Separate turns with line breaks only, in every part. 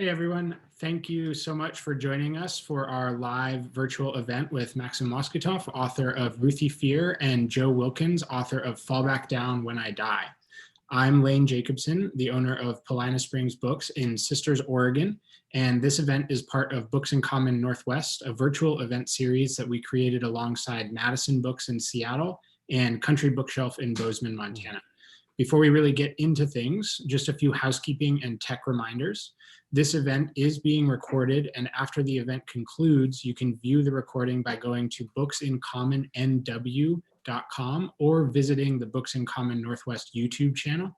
Hey everyone, thank you so much for joining us for our live virtual event with Maxim Loskutoff, author of RUTHIE FEAR, and Joe Wilkins, author of Fall Back Down When I Die. I'm Lane Jacobson, the owner of Paulina Springs Books in Sisters, Oregon, and this event is part of Books in Common Northwest, a virtual event series that we created alongside Madison Books in Seattle and Country Bookshelf in Bozeman, Montana. Before we really get into things, just a few housekeeping and tech reminders. This event is being recorded, and after the event concludes, you can view the recording by going to booksincommonnw.com or visiting the Books in Common Northwest YouTube channel.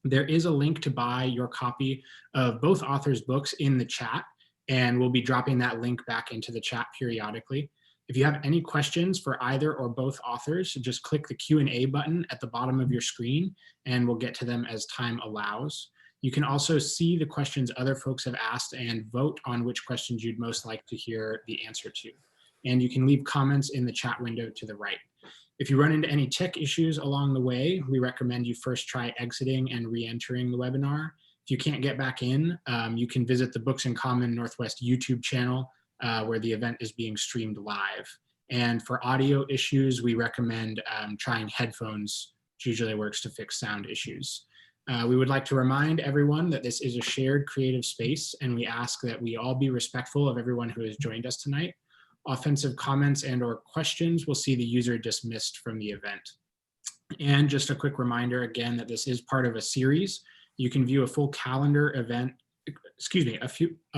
There is a link to buy your copy of both authors' books in the chat, and we'll be dropping that link back into the chat periodically. If you have any questions for either or both authors, just click the Q&A button at the bottom of your screen, and we'll get to them as time allows. You can also see the questions other folks have asked and vote on which questions you'd most like to hear the answer to. And you can leave comments in the chat window to the right. If you run into any tech issues along the way, we recommend you first try exiting and re-entering the webinar. If you can't get back in, you can visit the Books in Common Northwest YouTube channel where the event is being streamed live. And for audio issues, we recommend trying headphones, which usually works to fix sound issues. We would like to remind everyone that this is a shared creative space, and we ask that we all be respectful of everyone who has joined us tonight. Offensive comments and or questions will see the user dismissed from the event. And just a quick reminder again that this is part of a series. You can view a full calendar a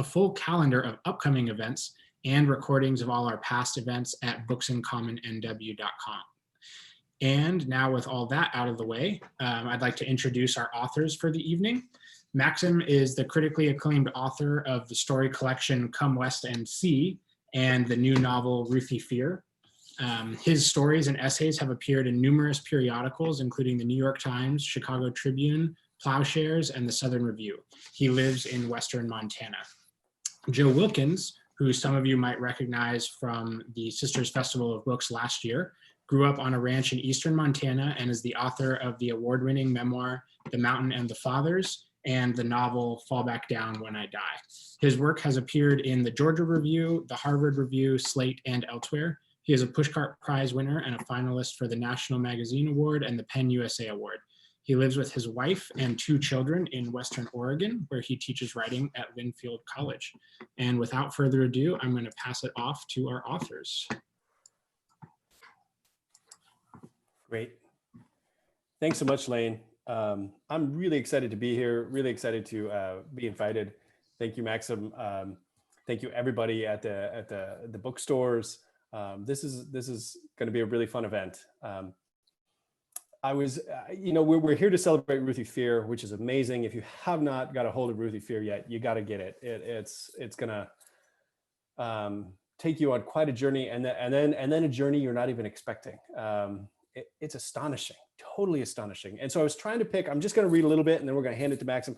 full calendar of upcoming events and recordings of all our past events at booksincommonnw.com. And now with all that out of the way, I'd like to introduce our authors for the evening. Maxim is the critically acclaimed author of the story collection Come West and See and the new novel RUTHIE FEAR. His stories and essays have appeared in numerous periodicals, including the New York Times, Chicago Tribune, Plowshares, and the Southern Review. He lives in Western Montana. Joe Wilkins, who some of you might recognize from the Sisters Festival of Books last year, grew up on a ranch in eastern Montana and is the author of the award-winning memoir, The Mountain and the Fathers, and the novel Fall Back Down When I Die. His work has appeared in the Georgia Review, the Harvard Review, Slate, and elsewhere. He is a Pushcart Prize winner and a finalist for the National Magazine Award and the Penn USA Award. He lives with his wife and 2 children in Western Oregon, where he teaches writing at Linfield College. And without further ado, I'm going to pass it off to our authors.
Great. Thanks so much, Lane. I'm really excited to be here, really excited to be invited. Thank you, Maxim. Thank you, everybody at the bookstores. This is going to be a really fun event. We're here to celebrate RUTHIE FEAR, which is amazing. If you have not got a hold of RUTHIE FEAR yet, you got to get it. It's going to take you on quite a journey, and then a journey you're not even expecting. It's astonishing, totally astonishing. And so I was trying to pick, I'm just going to read a little bit and then we're going to hand it to Maxim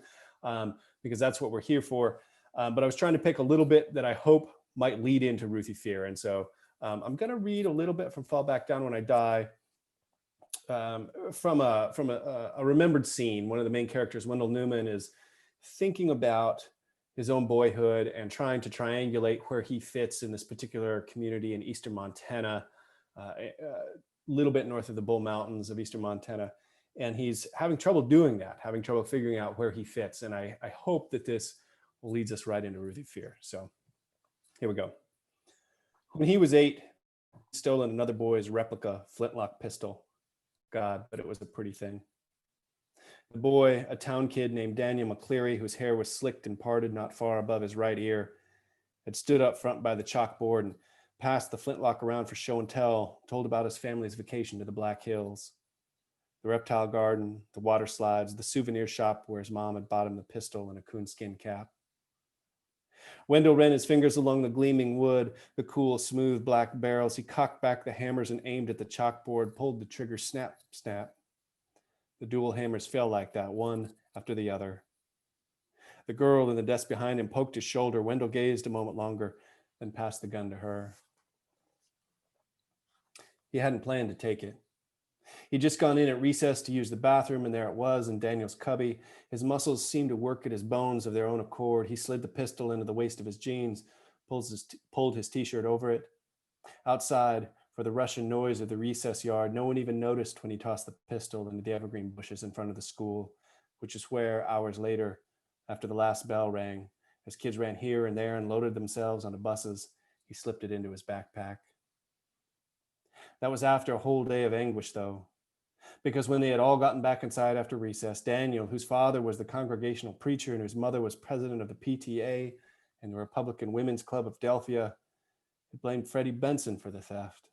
because that's what we're here for. But I was trying to pick a little bit that I hope might lead into RUTHIE FEAR. And so I'm going to read a little bit from Fall Back Down When I Die from a remembered scene. One of the main characters, Wendell Newman, is thinking about his own boyhood and trying to triangulate where he fits in this particular community in eastern Montana, little bit north of the Bull Mountains of eastern Montana. And he's having trouble doing that, having trouble figuring out where he fits. And I hope that this leads us right into RUTHIE FEAR. So here we go. When he was 8, he'd stolen another boy's replica flintlock pistol. God, but it was a pretty thing. The boy, a town kid named Daniel McCleary, whose hair was slicked and parted not far above his right ear, had stood up front by the chalkboard and passed the flintlock around for show and tell, told about his family's vacation to the Black Hills, the reptile garden, the water slides, the souvenir shop where his mom had bought him the pistol and a coonskin cap. Wendell ran his fingers along the gleaming wood, the cool, smooth black barrels. He cocked back the hammers and aimed at the chalkboard, pulled the trigger, snap, snap. The dual hammers fell like that, one after the other. The girl in the desk behind him poked his shoulder. Wendell gazed a moment longer, then passed the gun to her. He hadn't planned to take it. He'd just gone in at recess to use the bathroom, and there it was in Daniel's cubby. His muscles seemed to work at his bones of their own accord. He slid the pistol into the waist of his jeans, pulled his t-shirt over it. Outside, for the rush and noise of the recess yard, no one even noticed when he tossed the pistol into the evergreen bushes in front of the school, which is where, hours later, after the last bell rang, as kids ran here and there and loaded themselves onto buses, he slipped it into his backpack. That was after a whole day of anguish, though, because when they had all gotten back inside after recess, Daniel, whose father was the congregational preacher and whose mother was president of the PTA and the Republican Women's Club of Delphia, had blamed Freddie Benson for the theft.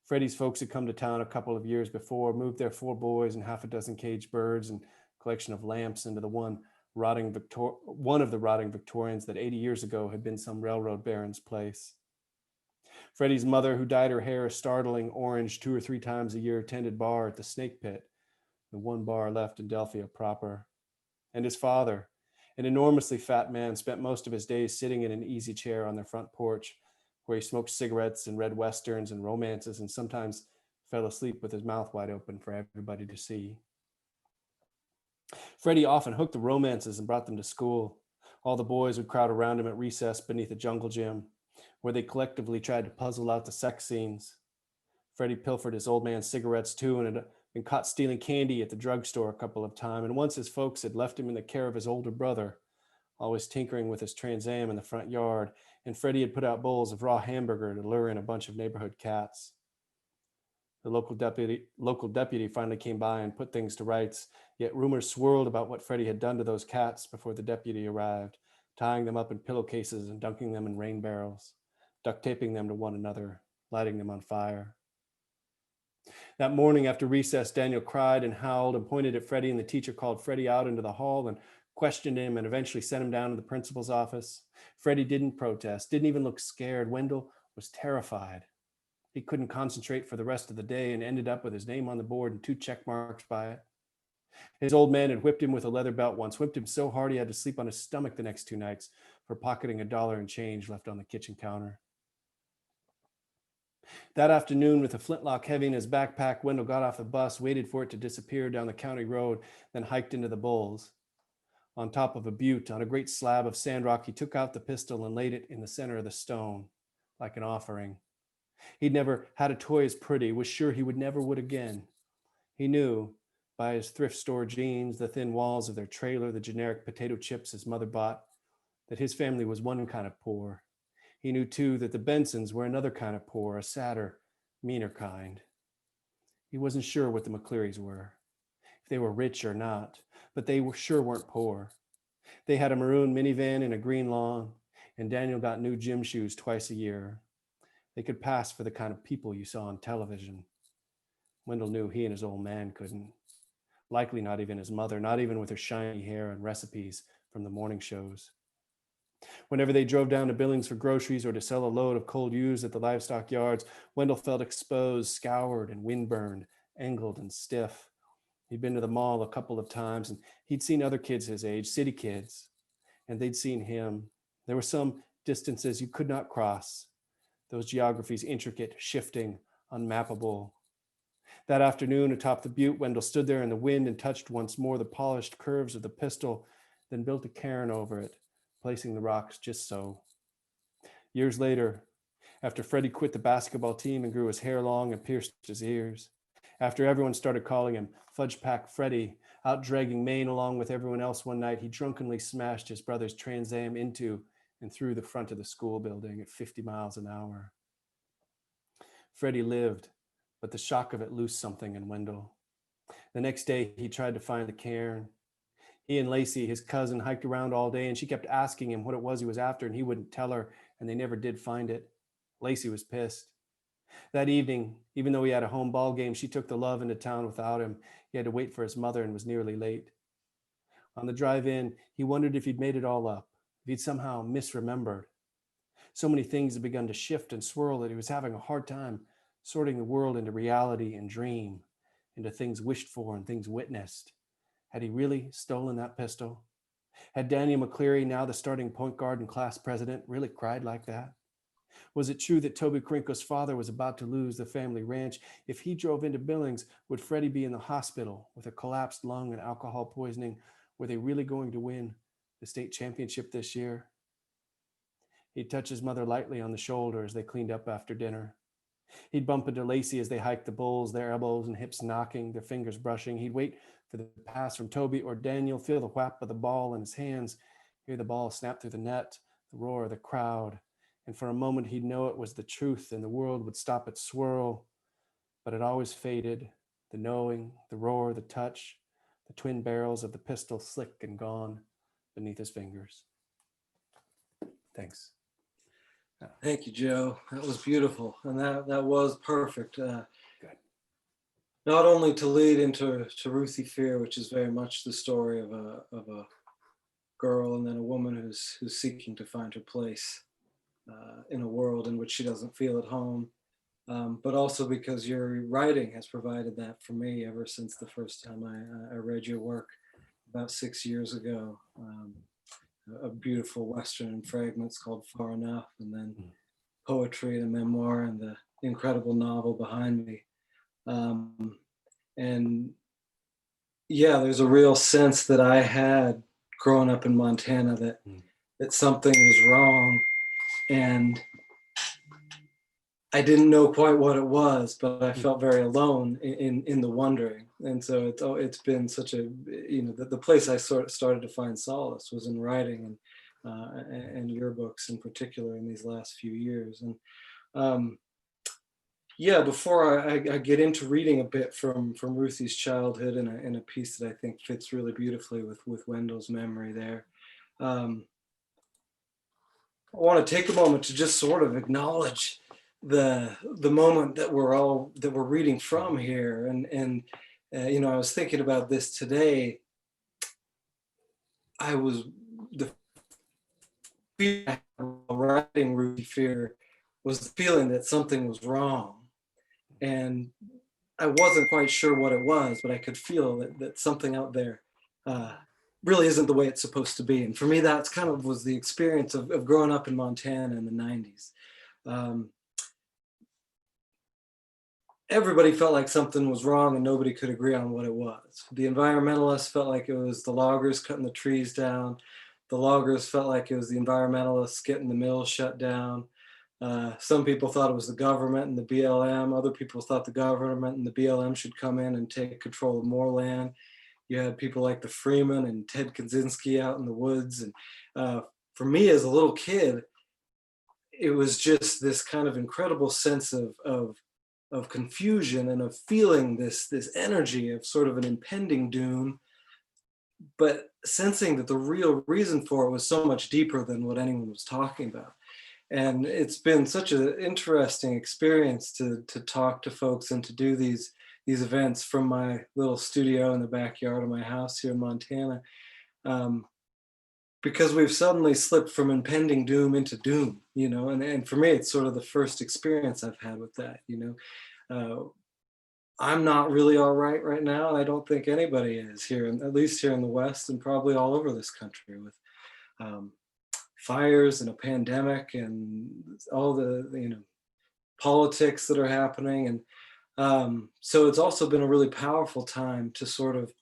Freddie's folks had come to town a couple of years before, moved their 4 boys and half a dozen caged birds and a collection of lamps into the one of the rotting Victorians that 80 years ago had been some railroad baron's place. Freddie's mother, who dyed her hair a startling orange 2 or 3 times a year, tended bar at the Snake Pit, the one bar left in Delphia proper. And his father, an enormously fat man, spent most of his days sitting in an easy chair on their front porch, where he smoked cigarettes and read westerns and romances and sometimes fell asleep with his mouth wide open for everybody to see. Freddie often hooked the romances and brought them to school. All the boys would crowd around him at recess beneath a jungle gym, where they collectively tried to puzzle out the sex scenes. Freddie pilfered his old man's cigarettes too, and had been caught stealing candy at the drugstore a couple of times. And once his folks had left him in the care of his older brother, always tinkering with his Trans Am in the front yard, and Freddie had put out bowls of raw hamburger to lure in a bunch of neighborhood cats. The local deputy finally came by and put things to rights, yet rumors swirled about what Freddie had done to those cats before the deputy arrived, tying them up in pillowcases and dunking them in rain barrels, duct taping them to one another, lighting them on fire. That morning after recess, Daniel cried and howled and pointed at Freddie, and the teacher called Freddie out into the hall and questioned him and eventually sent him down to the principal's office. Freddie didn't protest, didn't even look scared. Wendell was terrified. He couldn't concentrate for the rest of the day and ended up with his name on the board and 2 check marks by it. His old man had whipped him with a leather belt once, whipped him so hard he had to sleep on his stomach the next 2 nights for pocketing $1 in change left on the kitchen counter. That afternoon, with a flintlock heavy in his backpack, Wendell got off the bus, waited for it to disappear down the county road, then hiked into the Bulls. On top of a butte, on a great slab of sand rock, he took out the pistol and laid it in the center of the stone, like an offering. He'd never had a toy as pretty, was sure he would again. He knew, by his thrift store jeans, the thin walls of their trailer, the generic potato chips his mother bought, that his family was one kind of poor. He knew, too, that the Bensons were another kind of poor, a sadder, meaner kind. He wasn't sure what the McClearys were, if they were rich or not, but they sure weren't poor. They had a maroon minivan and a green lawn, and Daniel got new gym shoes twice a year. They could pass for the kind of people you saw on television. Wendell knew he and his old man couldn't. Likely not even his mother, not even with her shiny hair and recipes from the morning shows. Whenever they drove down to Billings for groceries or to sell a load of cold ewes at the livestock yards, Wendell felt exposed, scoured and windburned, angled and stiff. He'd been to the mall a couple of times, and he'd seen other kids his age, city kids, and they'd seen him. There were some distances you could not cross, those geographies intricate, shifting, unmappable. That afternoon atop the butte, Wendell stood there in the wind and touched once more the polished curves of the pistol, then built a cairn over it, placing the rocks just so. Years later, after Freddie quit the basketball team and grew his hair long and pierced his ears, after everyone started calling him Fudge Pack Freddie, out dragging Maine along with everyone else one night, he drunkenly smashed his brother's Trans Am into and through the front of the school building at 50 miles an hour. Freddie lived, but the shock of it loosed something in Wendell. The next day, he tried to find the cairn. He and Lacey, his cousin, hiked around all day, and she kept asking him what it was he was after, and he wouldn't tell her, and they never did find it. Lacey was pissed. That evening, even though he had a home ball game, she took the love into town without him. He had to wait for his mother and was nearly late. On the drive in, he wondered if he'd made it all up, if he'd somehow misremembered. So many things had begun to shift and swirl that he was having a hard time sorting the world into reality and dream, into things wished for and things witnessed. Had he really stolen that pistol? Had Daniel McCleary, now the starting point guard and class president, really cried like that? Was it true that Toby Krinko's father was about to lose the family ranch? If he drove into Billings, would Freddie be in the hospital with a collapsed lung and alcohol poisoning? Were they really going to win the state championship this year? He'd touch his mother lightly on the shoulder as they cleaned up after dinner. He'd bump into Lacey as they hiked the bulls, their elbows and hips knocking, their fingers brushing. He'd wait for the pass from Toby or Daniel, feel the whap of the ball in his hands, hear the ball snap through the net, the roar of the crowd. And for a moment, he'd know it was the truth and the world would stop its swirl. But it always faded, the knowing, the roar, the touch, the twin barrels of the pistol slick and gone beneath his fingers. Thanks.
Thank you, Joe. That was beautiful, and that was perfect.
Good.
Not only to lead into Ruthie Fear, which is very much the story of a girl and then a woman who's seeking to find her place in a world in which she doesn't feel at home, but also because your writing has provided that for me ever since the first time I read your work about 6 years ago. A beautiful Western in fragments called Far Enough, and then poetry and a memoir and the incredible novel behind me. And yeah, there's a real sense that I had growing up in Montana that something was wrong, and I didn't know quite what it was, but I felt very alone in the wondering. And so it's been such a, the place I sort of started to find solace was in writing and your books in particular in these last few years. And yeah, before I get into reading a bit from Ruthie's childhood in a piece that I think fits really beautifully with Wendell's memory there, I want to take a moment to just sort of acknowledge the moment that we're reading from here. And I was thinking about this today. The feeling writing Ruthie Fear was the feeling that something was wrong. And I wasn't quite sure what it was, but I could feel that something out there really isn't the way it's supposed to be. And for me, that's kind of was the experience of growing up in Montana in the 90s. Everybody felt like something was wrong and nobody could agree on what it was. The environmentalists felt like it was the loggers cutting the trees down. The loggers felt like it was the environmentalists getting the mills shut down. Some people thought it was the government and the BLM. Other people thought the government and the BLM should come in and take control of more land. You had people like the Freeman and Ted Kaczynski out in the woods. And for me as a little kid, it was just this kind of incredible sense of confusion and of feeling this energy of sort of an impending doom, but sensing that the real reason for it was so much deeper than what anyone was talking about. And it's been such an interesting experience to talk to folks and to do these events from my little studio in the backyard of my house here in Montana, because we've suddenly slipped from impending doom into doom, and for me, it's sort of the first experience I've had with that, I'm not really all right now, and I don't think anybody is here, at least here in the West and probably all over this country, with fires and a pandemic and all the politics that are happening. And so it's also been a really powerful time to sort of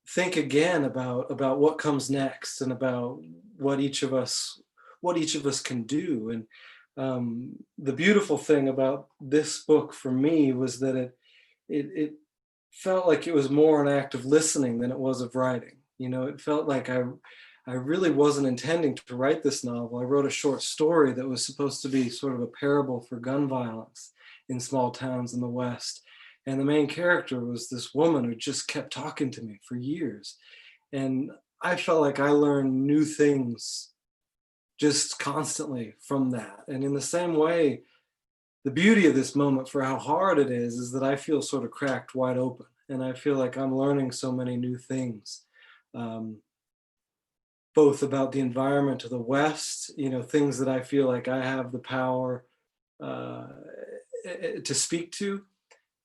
think again about what comes next and about what each of us can do. And the beautiful thing about this book for me was that it felt like it was more an act of listening than it was of writing. It felt like I really wasn't intending to write this novel. I wrote a short story that was supposed to be sort of a parable for gun violence in small towns in the West. And the main character was this woman who just kept talking to me for years. And I felt like I learned new things just constantly from that. And in the same way, the beauty of this moment, for how hard it is that I feel sort of cracked wide open. And I feel like I'm learning so many new things, both about the environment of the West, things that I feel like I have the power to speak to,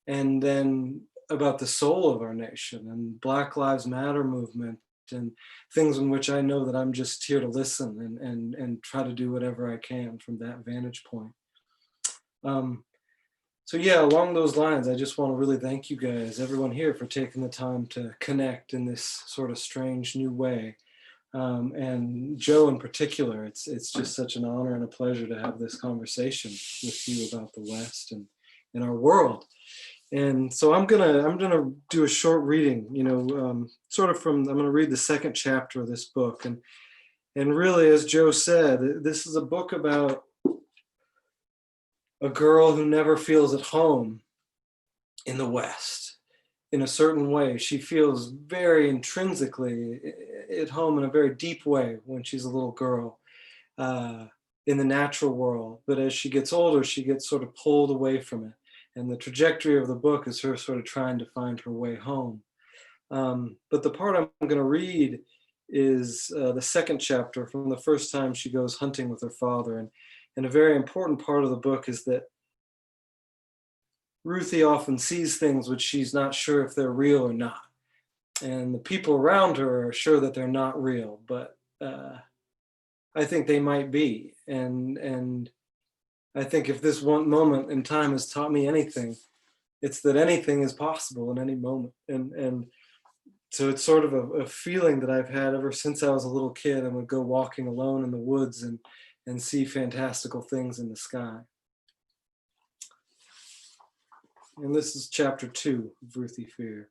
and then about the soul of our nation and Black Lives Matter movement and things in which I know that I'm just here to listen and try to do whatever I can from that vantage point. So yeah, along those lines, I just want to really thank you guys, everyone here, for taking the time to connect in this sort of strange new way. And Joe in particular, it's just such an honor and a pleasure to have this conversation with you about the West and our world. And so I'm gonna do a short reading, sort of I'm gonna read the second chapter of this book, and really, as Joe said, this is a book about a girl who never feels at home in the West. In a certain way, she feels very intrinsically at home in a very deep way when she's a little girl in the natural world. But as she gets older, she gets sort of pulled away from it. And the trajectory of the book is her sort of trying to find her way home. But the part I'm going to read is the second chapter, from the first time she goes hunting with her father. And a very important part of the book is that Ruthie often sees things which she's not sure if they're real or not. And the people around her are sure that they're not real, but I think they might be. And I think if this one moment in time has taught me anything, it's that anything is possible in any moment. And so it's sort of a feeling that I've had ever since I was a little kid and would go walking alone in the woods and see fantastical things in the sky. And this is chapter 2 of Ruthie Fear.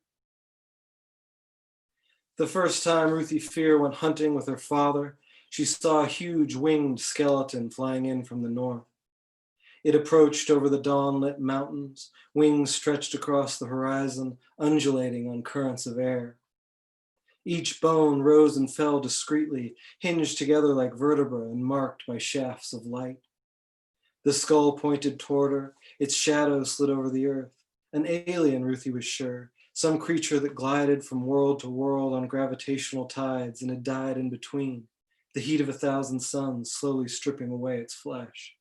The first time Ruthie Fear went hunting with her father, she saw a huge winged skeleton flying in from the north. It approached over the dawn-lit mountains, wings stretched across the horizon, undulating on currents of air. Each bone rose and fell discreetly, hinged together like vertebrae and marked by shafts of light. The skull pointed toward her, its shadow slid over the earth. An alien, Ruthie was sure, some creature that glided from world to world on gravitational tides and had died in between, the heat of 1,000 suns slowly stripping away its flesh.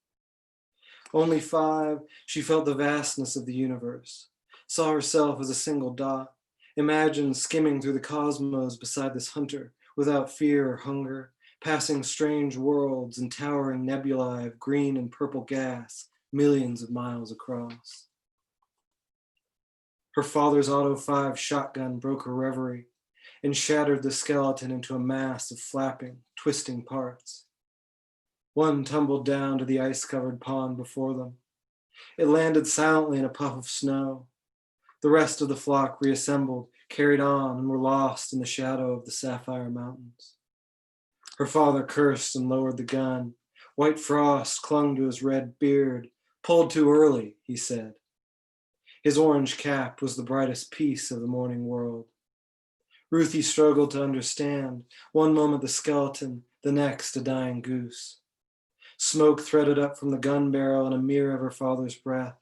Only 5, she felt the vastness of the universe, saw herself as a single dot, imagined skimming through the cosmos beside this hunter, without fear or hunger, passing strange worlds and towering nebulae of green and purple gas, millions of miles across. Her father's Auto 5 shotgun broke her reverie and shattered the skeleton into a mass of flapping, twisting parts. One tumbled down to the ice-covered pond before them. It landed silently in a puff of snow. The rest of the flock reassembled, carried on, and were lost in the shadow of the sapphire mountains. Her father cursed and lowered the gun. White frost clung to his red beard. Pulled too early, he said. His orange cap was the brightest piece of the morning world. Ruthie struggled to understand. One moment the skeleton, the next a dying goose. Smoke threaded up from the gun barrel and a mirror of her father's breath.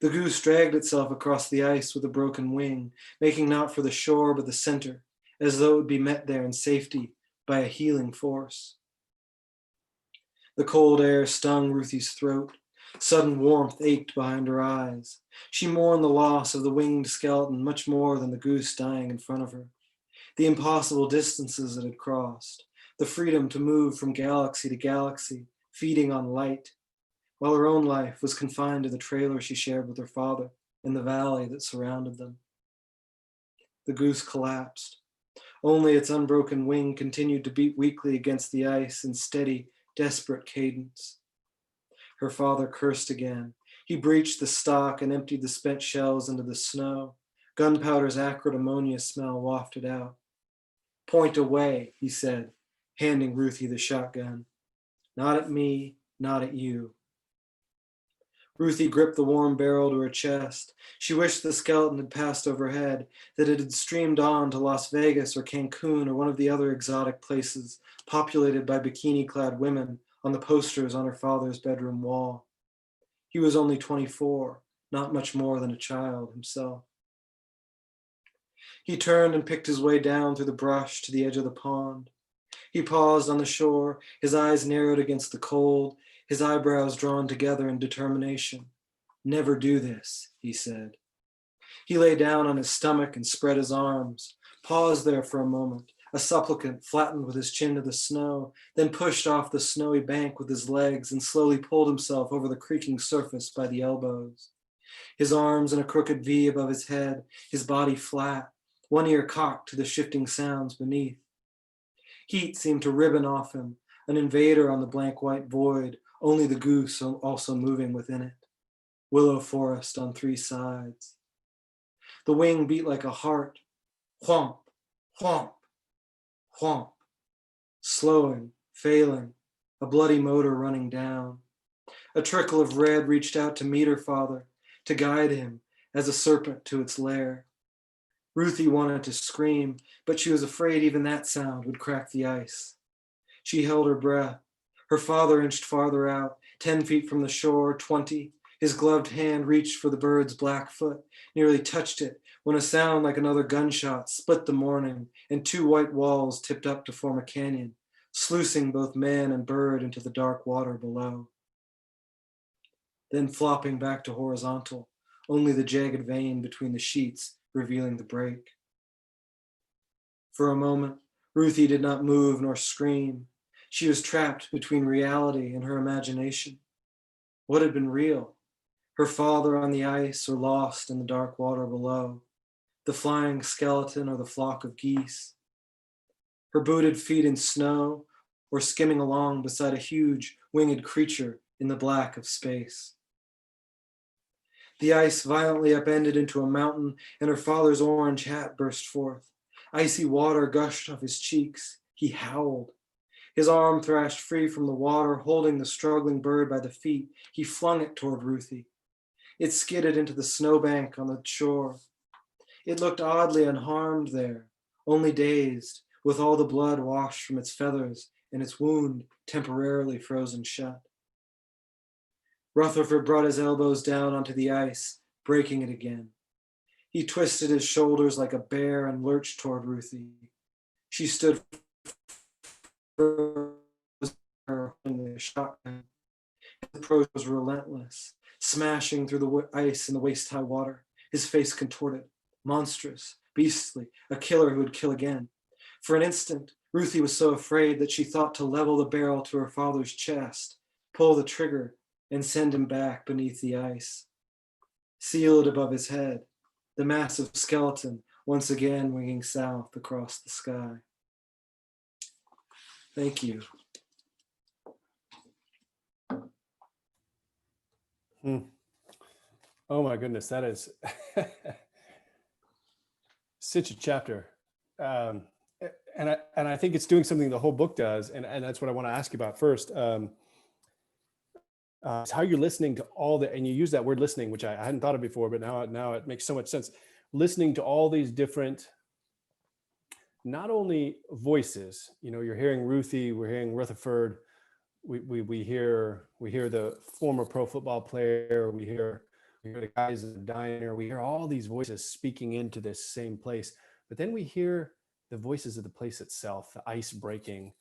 The goose dragged itself across the ice with a broken wing, making not for the shore but the center, as though it would be met there in safety by a healing force. The cold air stung Ruthie's throat. Sudden warmth ached behind her eyes. She mourned the loss of the winged skeleton much more than the goose dying in front of her. The impossible distances it had crossed, the freedom to move from galaxy to galaxy, feeding on light, while her own life was confined to the trailer she shared with her father in the valley that surrounded them. The goose collapsed. Only its unbroken wing continued to beat weakly against the ice in steady, desperate cadence. Her father cursed again. He breached the stock and emptied the spent shells into the snow. Gunpowder's acrid ammonia smell wafted out. Point away, he said, handing Ruthie the shotgun. Not at me, not at you. Ruthie gripped the warm barrel to her chest. She wished the skeleton had passed overhead, that it had streamed on to Las Vegas or Cancun or one of the other exotic places populated by bikini-clad women on the posters on her father's bedroom wall. He was only 24, not much more than a child himself. He turned and picked his way down through the brush to the edge of the pond. He paused on the shore, his eyes narrowed against the cold, his eyebrows drawn together in determination. Never do this, he said. He lay down on his stomach and spread his arms, paused there for a moment, a supplicant flattened with his chin to the snow, then pushed off the snowy bank with his legs and slowly pulled himself over the creaking surface by the elbows. His arms in a crooked V above his head, his body flat, one ear cocked to the shifting sounds beneath. Heat seemed to ribbon off him, an invader on the blank white void, only the goose also moving within it. Willow forest on three sides. The wing beat like a heart, whomp, whomp, whomp, slowing, failing, a bloody motor running down. A trickle of red reached out to meet her father, to guide him as a serpent to its lair. Ruthie wanted to scream, but she was afraid even that sound would crack the ice. She held her breath. Her father inched farther out, 10 feet from the shore, 20. His gloved hand reached for the bird's black foot, nearly touched it, when a sound like another gunshot split the morning, and two white walls tipped up to form a canyon, sluicing both man and bird into the dark water below. Then flopping back to horizontal, only the jagged vein between the sheets revealing the break. For a moment, Ruthie did not move nor scream. She was trapped between reality and her imagination. What had been real? Her father on the ice or lost in the dark water below, the flying skeleton or the flock of geese, her booted feet in snow or skimming along beside a huge winged creature in the black of space. The ice violently upended into a mountain and her father's orange hat burst forth. Icy water gushed off his cheeks. He howled. His arm thrashed free from the water, holding the struggling bird by the feet. He flung it toward Ruthie. It skidded into the snowbank on the shore. It looked oddly unharmed there, only dazed, with all the blood washed from its feathers and its wound temporarily frozen shut. Rutherford brought his elbows down onto the ice, breaking it again. He twisted his shoulders like a bear and lurched toward Ruthie. She stood for her in the shotgun. His approach was relentless, smashing through the ice in the waist-high water, his face contorted, monstrous, beastly, a killer who would kill again. For an instant, Ruthie was so afraid that she thought to level the barrel to her father's chest, pull the trigger, and send him back beneath the ice. Sealed above his head, the massive skeleton once again winging south across the sky. Thank you.
Oh my goodness, that is such a chapter. And I think it's doing something the whole book does, and that's what I want to ask you about first. It's how you're listening to all the, and you use that word listening, which I hadn't thought of before, but now it makes so much sense. Listening to all these different, not only voices, you're hearing Ruthie, we're hearing Rutherford, we hear the former pro football player, we hear the guys in the diner, we hear all these voices speaking into this same place, but then we hear the voices of the place itself, the ice breaking,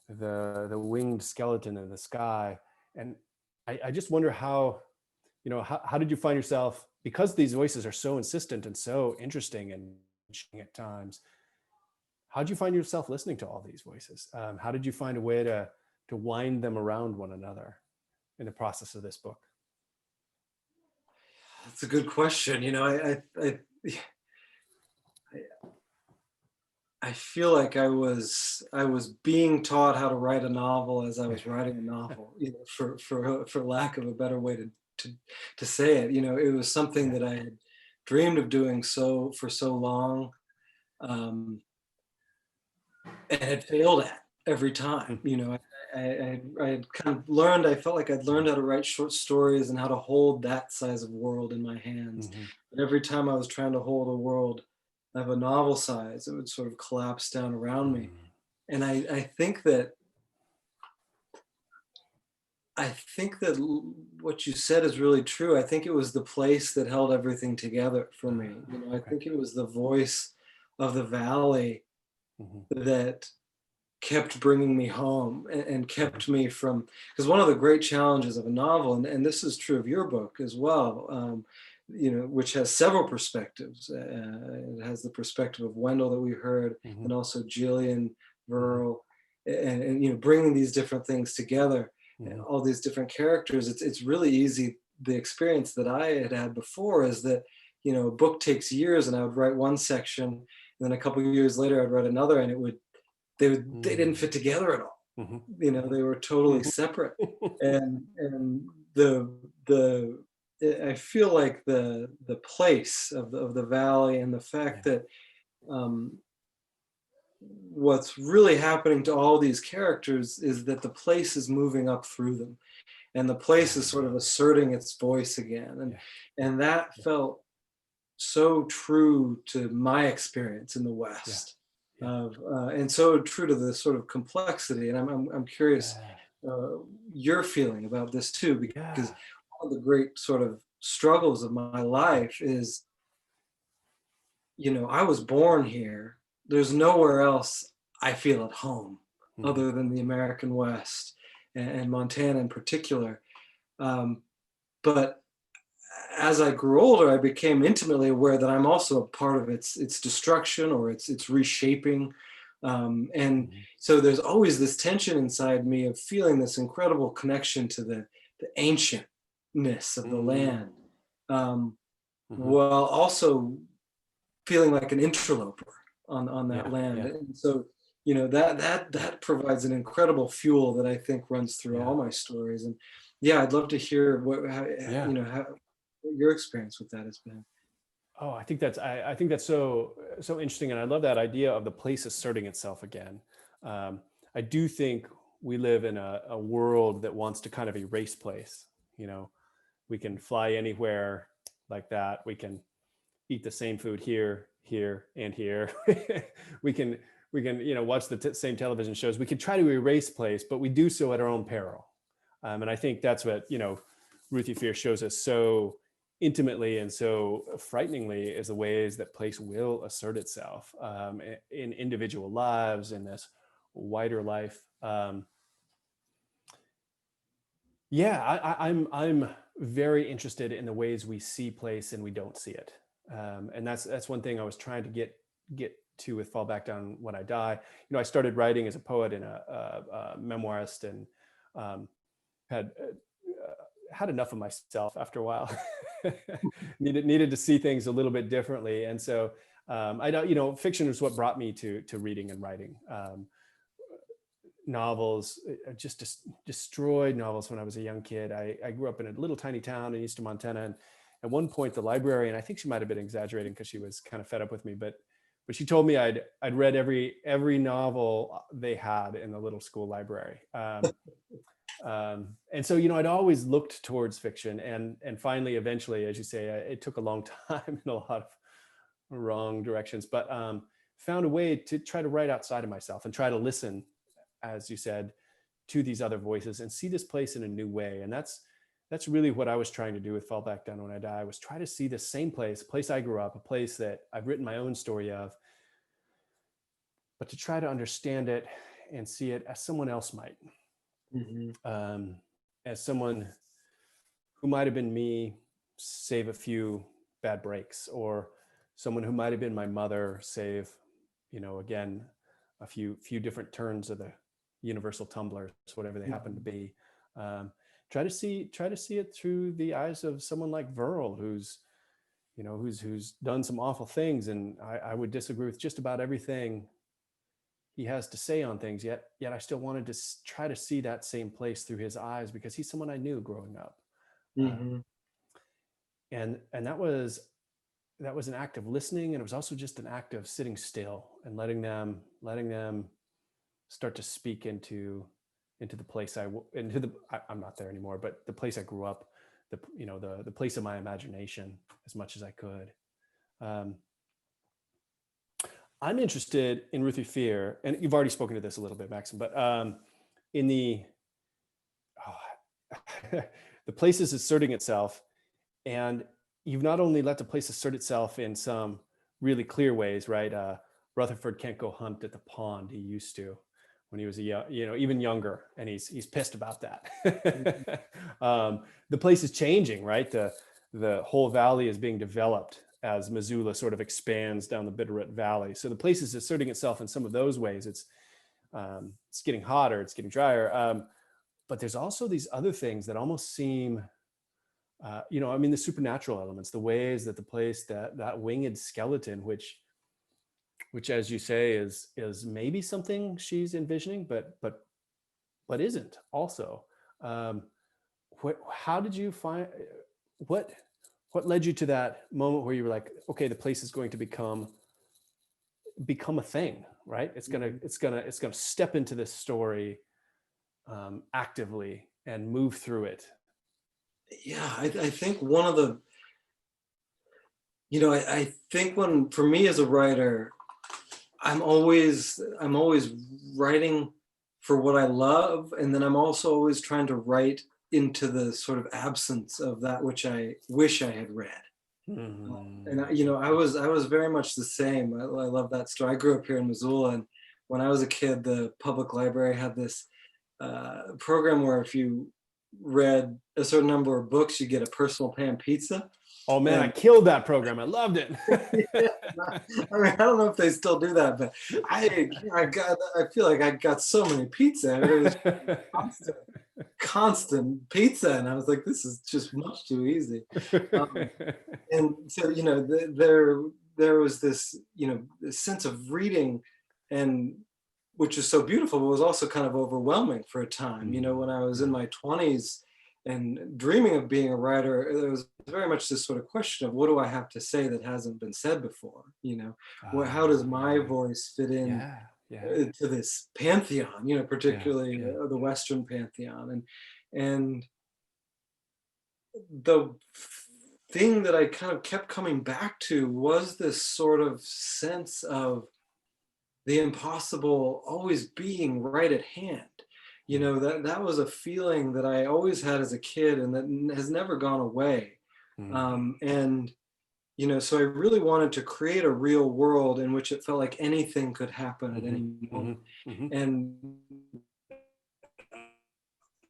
the winged skeleton in the sky. And I just wonder how did you find yourself, because these voices are so insistent and so interesting and at times, how did you find yourself listening to all these voices? How did you find a way to wind them around one another in the process of this book?
That's a good question. I feel like I was being taught how to write a novel as I was writing a novel, for lack of a better way to say it. It was something that I had dreamed of doing for so long, and had failed at every time. I had kind of learned, I felt like I'd learned how to write short stories and how to hold that size of world in my hands. Mm-hmm. But every time I was trying to hold a world of a novel size, it would sort of collapse down around me. And I think that what you said is really true. I think it was the place that held everything together for me. I think it was the voice of the valley that kept bringing me home and kept me from, because one of the great challenges of a novel, and this is true of your book as well, which has several perspectives. It has the perspective of Wendell that we heard,
Mhm.
and also Jillian, Verl, and bringing these different things together, and
Mhm.
all these different characters. It's really easy. The experience that I had before is that, a book takes years, and I would write one section, and then a couple of years later I'd write another, and they didn't fit together at all.
Mhm.
They were totally separate. And the I feel like the place of the valley, and the fact
Yeah.
that, um, what's really happening to all these characters is that the place is moving up through them, and the place is sort of asserting its voice again, and
Yeah.
that felt so true to my experience in the
Yeah.
West,
Yeah.
and so true to the sort of complexity. And I'm curious,
Yeah.
your feeling about this too, because
Yeah.
one of the great sort of struggles of my life is, I was born here. There's nowhere else I feel at home
Mhm.
other than the American West, and Montana in particular. Um, but as I grew older, I became intimately aware that I'm also a part of its destruction, or its reshaping. And
Mhm.
so there's always this tension inside me of feeling this incredible connection to the ancientness of the
Mm.
land, um,
Mhm.
while also feeling like an interloper on that
Yeah.
land.
Yeah.
And so, that provides an incredible fuel that I think runs through
Yeah.
all my stories. And yeah, I'd love to hear
Yeah.
what your experience with that has been.
Oh, I think that's so interesting, and I love that idea of the place asserting itself again. I do think we live in a world that wants to kind of erase place. You know, we can fly anywhere like that. We can eat the same food here, here, and here. we can watch the same television shows. We can try to erase place, but we do so at our own peril. And I think that's what Ruthie Fear shows us so intimately and so frighteningly, is the ways that place will assert itself in individual lives, in this wider life. I'm very interested in the ways we see place and we don't see it, and that's one thing I was trying to get to with Fall Back Down When I Die. I started writing as a poet and a memoirist, and had had enough of myself after a while. needed to see things a little bit differently, and so I don't, fiction is what brought me to reading and writing. Novels, just destroyed novels when I was a young kid. I grew up in a little tiny town in eastern Montana, and at one point the librarian, I think she might have been exaggerating because she was kind of fed up with me, but she told me I'd read every novel they had in the little school library. And so I'd always looked towards fiction, and finally, eventually, as you say, it took a long time in a lot of wrong directions, but found a way to try to write outside of myself and try to listen, as you said, to these other voices and see this place in a new way. And that's really what I was trying to do with Fall Back Down When I Die. Was try to see the same place, a place I grew up, a place that I've written my own story of, but to try to understand it and see it as someone else might,
Mhm.
as someone who might have been me, save a few bad breaks, or someone who might have been my mother, save, again, a few different turns of the universal tumblers, whatever they happen to be. Try to see it through the eyes of someone like Verl, who's done some awful things, and I would disagree with just about everything he has to say on things. Yet I still wanted to try to see that same place through his eyes, because he's someone I knew growing up.
Mhm.
And that was an act of listening, and it was also just an act of sitting still and letting them start to speak into the place I'm not there anymore, but the place I grew up, the place of my imagination, as much as I could. I'm interested in Ruthie Fear, and you've already spoken to this a little bit, Maxim, but in the the place is asserting itself, and you've not only let the place assert itself in some really clear ways, right? Rutherford can't go hunt at the pond he used to when he was even younger, and he's pissed about that. The place is changing, right? the whole valley is being developed as Missoula sort of expands down the Bitterroot Valley. So the place is asserting itself in some of those ways. It's getting hotter, it's getting drier. But there's also these other things that almost seem, you know, I mean, the supernatural elements, the ways that the place, that winged skeleton, which as you say is maybe something she's envisioning, but isn't also. How did you find, what led you to that moment where you were like, okay, the place is going to become a thing, right? It's gonna step into this story actively and move through it.
Yeah, I think one of the, I think for me as a writer, I'm always writing for what I love, and then I'm also always trying to write into the sort of absence of that which I wish I had read.
Mm-hmm.
And I was very much the same. I love that story. I grew up here in Missoula, and when I was a kid, the public library had this program where if you read a certain number of books, you get a personal pan pizza.
Oh man, I killed that program. I loved it.
Yeah, I mean, I don't know if they still do that, but I feel like I got so many pizza. And it was constant pizza, and I was like, this is just much too easy. And so, there was this, this sense of reading, and which is so beautiful, but was also kind of overwhelming for a time. When I was in my 20s and dreaming of being a writer, there was very much this sort of question of, what do I have to say that hasn't been said before? How does my voice fit in to this pantheon, particularly the Western pantheon? And the thing that I kind of kept coming back to was this sort of sense of the impossible always being right at hand. That was a feeling that I always had as a kid, and that has never gone away. And so I really wanted to create a real world in which it felt like anything could happen at any moment. And to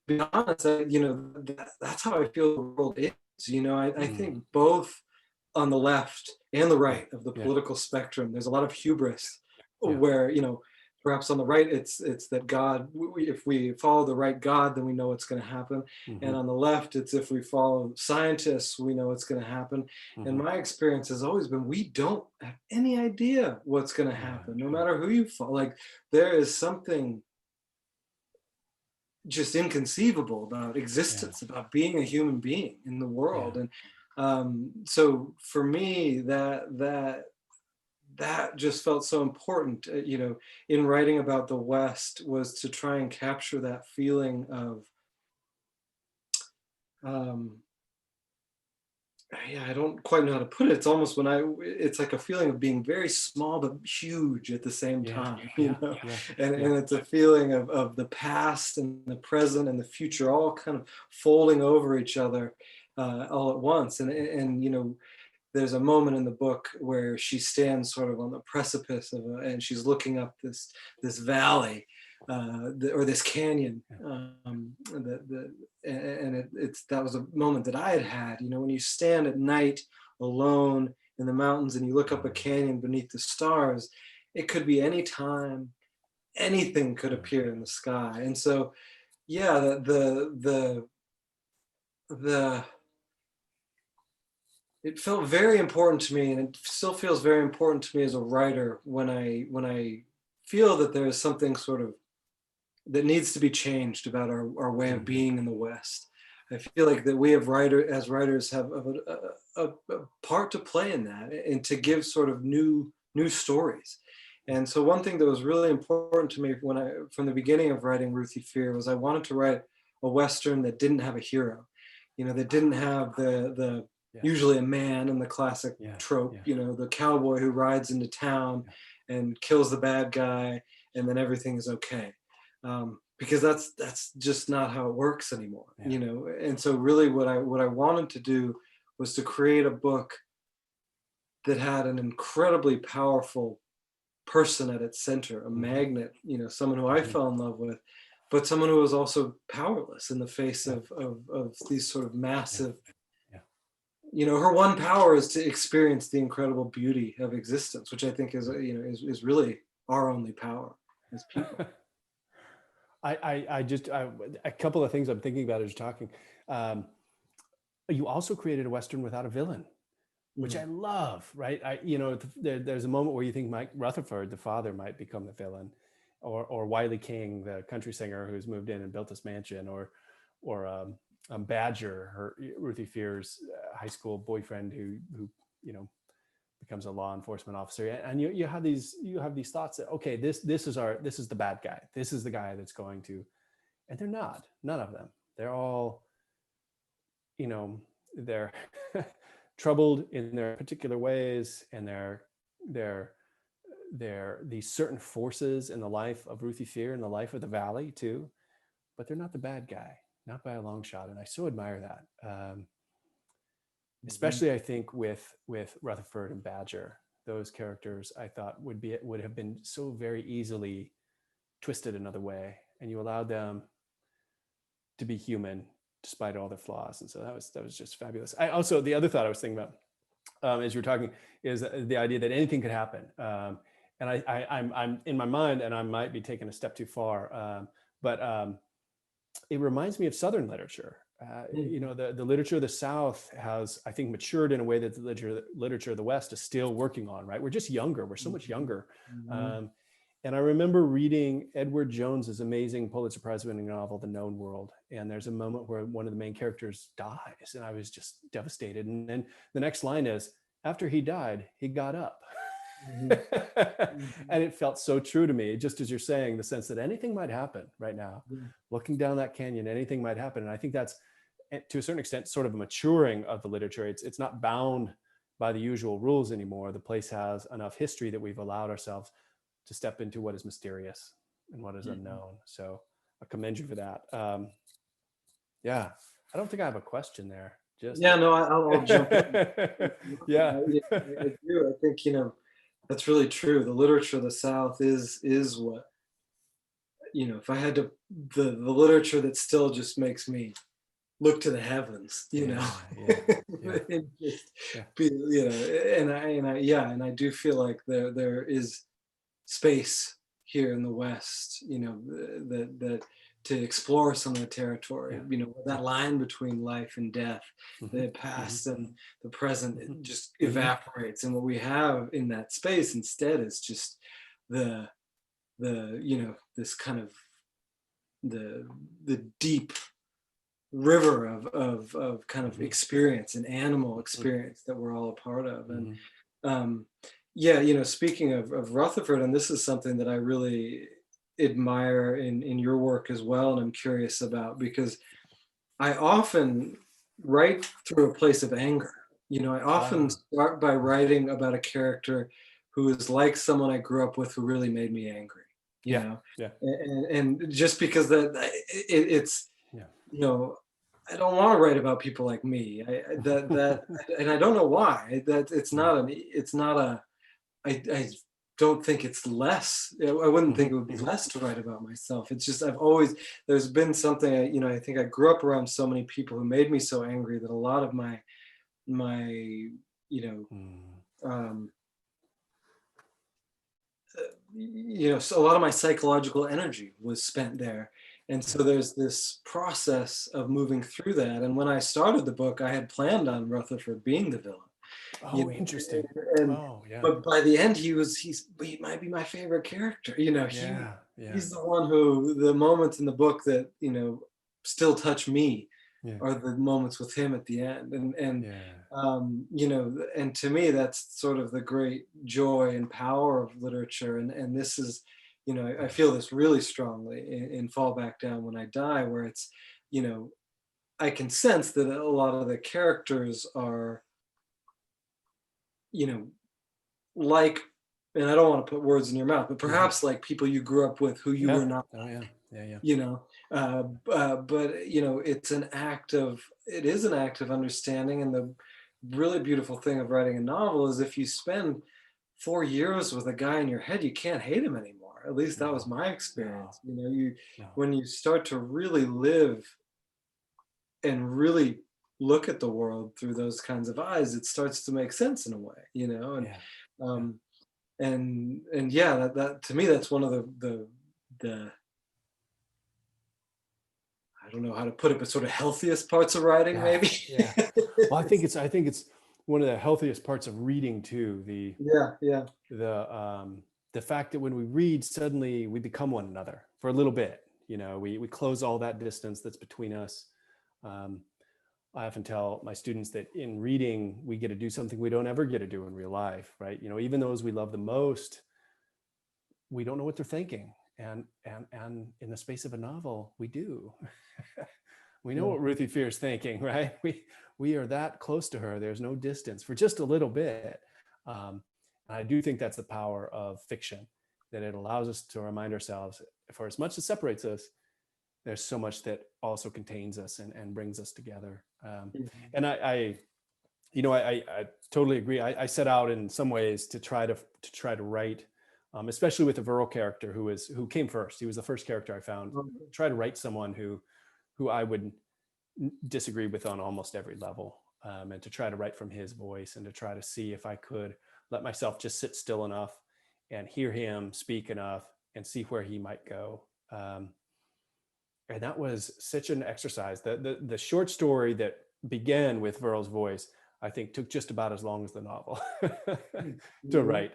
be honest, that's how I feel the world is. I think both on the left and the right of the political spectrum, there's a lot of hubris where, perhaps on the right, it's that God, if we follow the right God, then we know what's going to happen. And on the left, it's if we follow scientists, we know what's going to happen. And my experience has always been, we don't have any idea what's going to happen, no matter who you follow. Like, there is something just inconceivable about existence, about being a human being in the world. And so for me, that just felt so important, in writing about the West, was to try and capture that feeling of, I don't quite know how to put it. It's almost it's like a feeling of being very small but huge at the same time, And it's a feeling of the past and the present and the future all kind of folding over each other all at once. And there's a moment in the book where she stands sort of on the precipice and she's looking up this valley, or this canyon. That was a moment that I had. When you stand at night alone in the mountains and you look up a canyon beneath the stars, it could be any time, anything could appear in the sky. And so, it felt very important to me, and it still feels very important to me as a writer when I feel that there is something sort of that needs to be changed about our way of being in the West. I feel like that we as writers have a part to play in that, and to give sort of new stories. And so one thing that was really important to me from the beginning of writing Ruthie Fear was I wanted to write a Western that didn't have a hero, that didn't have the usually a man in the classic trope, the cowboy who rides into town and kills the bad guy, and then everything is okay. Because that's just not how it works anymore, And so really what I wanted to do was to create a book that had an incredibly powerful person at its center, a magnet, someone who I fell in love with, but someone who was also powerless in the face of these sort of massive you know, her one power is to experience the incredible beauty of existence, which I think is, you know, is really our only power as people.
A couple of things I'm thinking about as you're talking. You also created a Western without a villain, which I love, right? There's a moment where you think Mike Rutherford, the father, might become the villain, or Wiley King, the country singer who's moved in and built this mansion, or Badger, Ruthie Fear's high school boyfriend who becomes a law enforcement officer. And you have these thoughts that, okay, this is the bad guy. This is the guy that's going to, and they're not. None of them. They're all, they're troubled in their particular ways, and they're these certain forces in the life of Ruthie Fear, in the life of the Valley too, but they're not the bad guy, not by a long shot. And I so admire that. Especially I think with Rutherford and Badger, those characters I thought would have been so very easily twisted another way, and you allowed them to be human despite all their flaws. And so that was just fabulous. The other thought I was thinking about as you were talking is the idea that anything could happen. And I'm in my mind, and I might be taking a step too far, but it reminds me of Southern literature. The literature of the South has, I think, matured in a way that the literature of the West is still working on, right? We're just younger. We're so much younger. And I remember reading Edward Jones's amazing Pulitzer Prize winning novel, The Known World. And there's a moment where one of the main characters dies, and I was just devastated. And then the next line is, after he died, he got up. And it felt so true to me, just as you're saying, the sense that anything might happen right now. Looking down that canyon, anything might happen. And I think that's, to a certain extent, sort of a maturing of the literature. It's not bound by the usual rules anymore. The place has enough history that we've allowed ourselves to step into what is mysterious and what is unknown. So I commend you for that. I don't think I have a question there.
I'll jump in.
Yeah.
I do. I think, that's really true. The literature of the South is what, if I had to, the literature that still just makes me look to the heavens, and I do feel like there is space here in the West, that to explore some of the territory, that line between life and death, the past and the present, it just evaporates. And what we have in that space instead is just the this kind of the deep river of kind of experience and animal experience that we're all a part of. And speaking of Rutherford, and this is something that I really admire in your work as well, and I'm curious about, because I often write through a place of anger. I often start by writing about a character who is like someone I grew up with who really made me angry. And just because it's I don't want to write about people like me. And I don't know why. I don't think it's less. I wouldn't think it would be less to write about myself. It's just there's been something, I think I grew up around so many people who made me so angry that a lot of my so a lot of my psychological energy was spent there. And so there's this process of moving through that. And when I started the book, I had planned on Rutherford being the villain.
Interesting.
But by the end, he might be my favorite character. He's the one who, the moments in the book that still touch me are the moments with him at the end. And to me, that's sort of the great joy and power of literature. And this is, I feel this really strongly in Fall Back Down When I Die, where it's, I can sense that a lot of the characters are, like, and I don't want to put words in your mouth, but perhaps like people you grew up with who you were not. But it is an act of understanding. And the really beautiful thing of writing a novel is if you spend 4 years with a guy in your head, you can't hate him anymore. At least that was my experience. When you start to really live and really look at the world through those kinds of eyes, it starts to make sense in a way, you know. And
Yeah.
and yeah, that to me, that's one of the I don't know how to put it, but sort of healthiest parts of writing,
Yeah.
maybe.
Yeah. Well, I think it's one of the healthiest parts of reading too.
Yeah, yeah.
The fact that when we read, suddenly we become one another for a little bit. You know, we close all that distance that's between us. Um, I often tell my students that in reading, we get to do something we don't ever get to do in real life, right? You know, even those we love the most, we don't know what they're thinking. And in the space of a novel, we do. We know
Yeah.
what Ruthie Fear is thinking, right? We are that close to her. There's no distance for just a little bit. And I do think that's the power of fiction, that it allows us to remind ourselves, for as much as separates us, there's so much that also contains us and brings us together. And I totally agree. I set out in some ways to try to write, especially with the Virl character who came first. He was the first character I found. Try to write someone who I would disagree with on almost every level, and to try to write from his voice and to try to see if I could let myself just sit still enough and hear him speak enough and see where he might go. And that was such an exercise. The short story that began with Virl's voice, I think, took just about as long as the novel to write.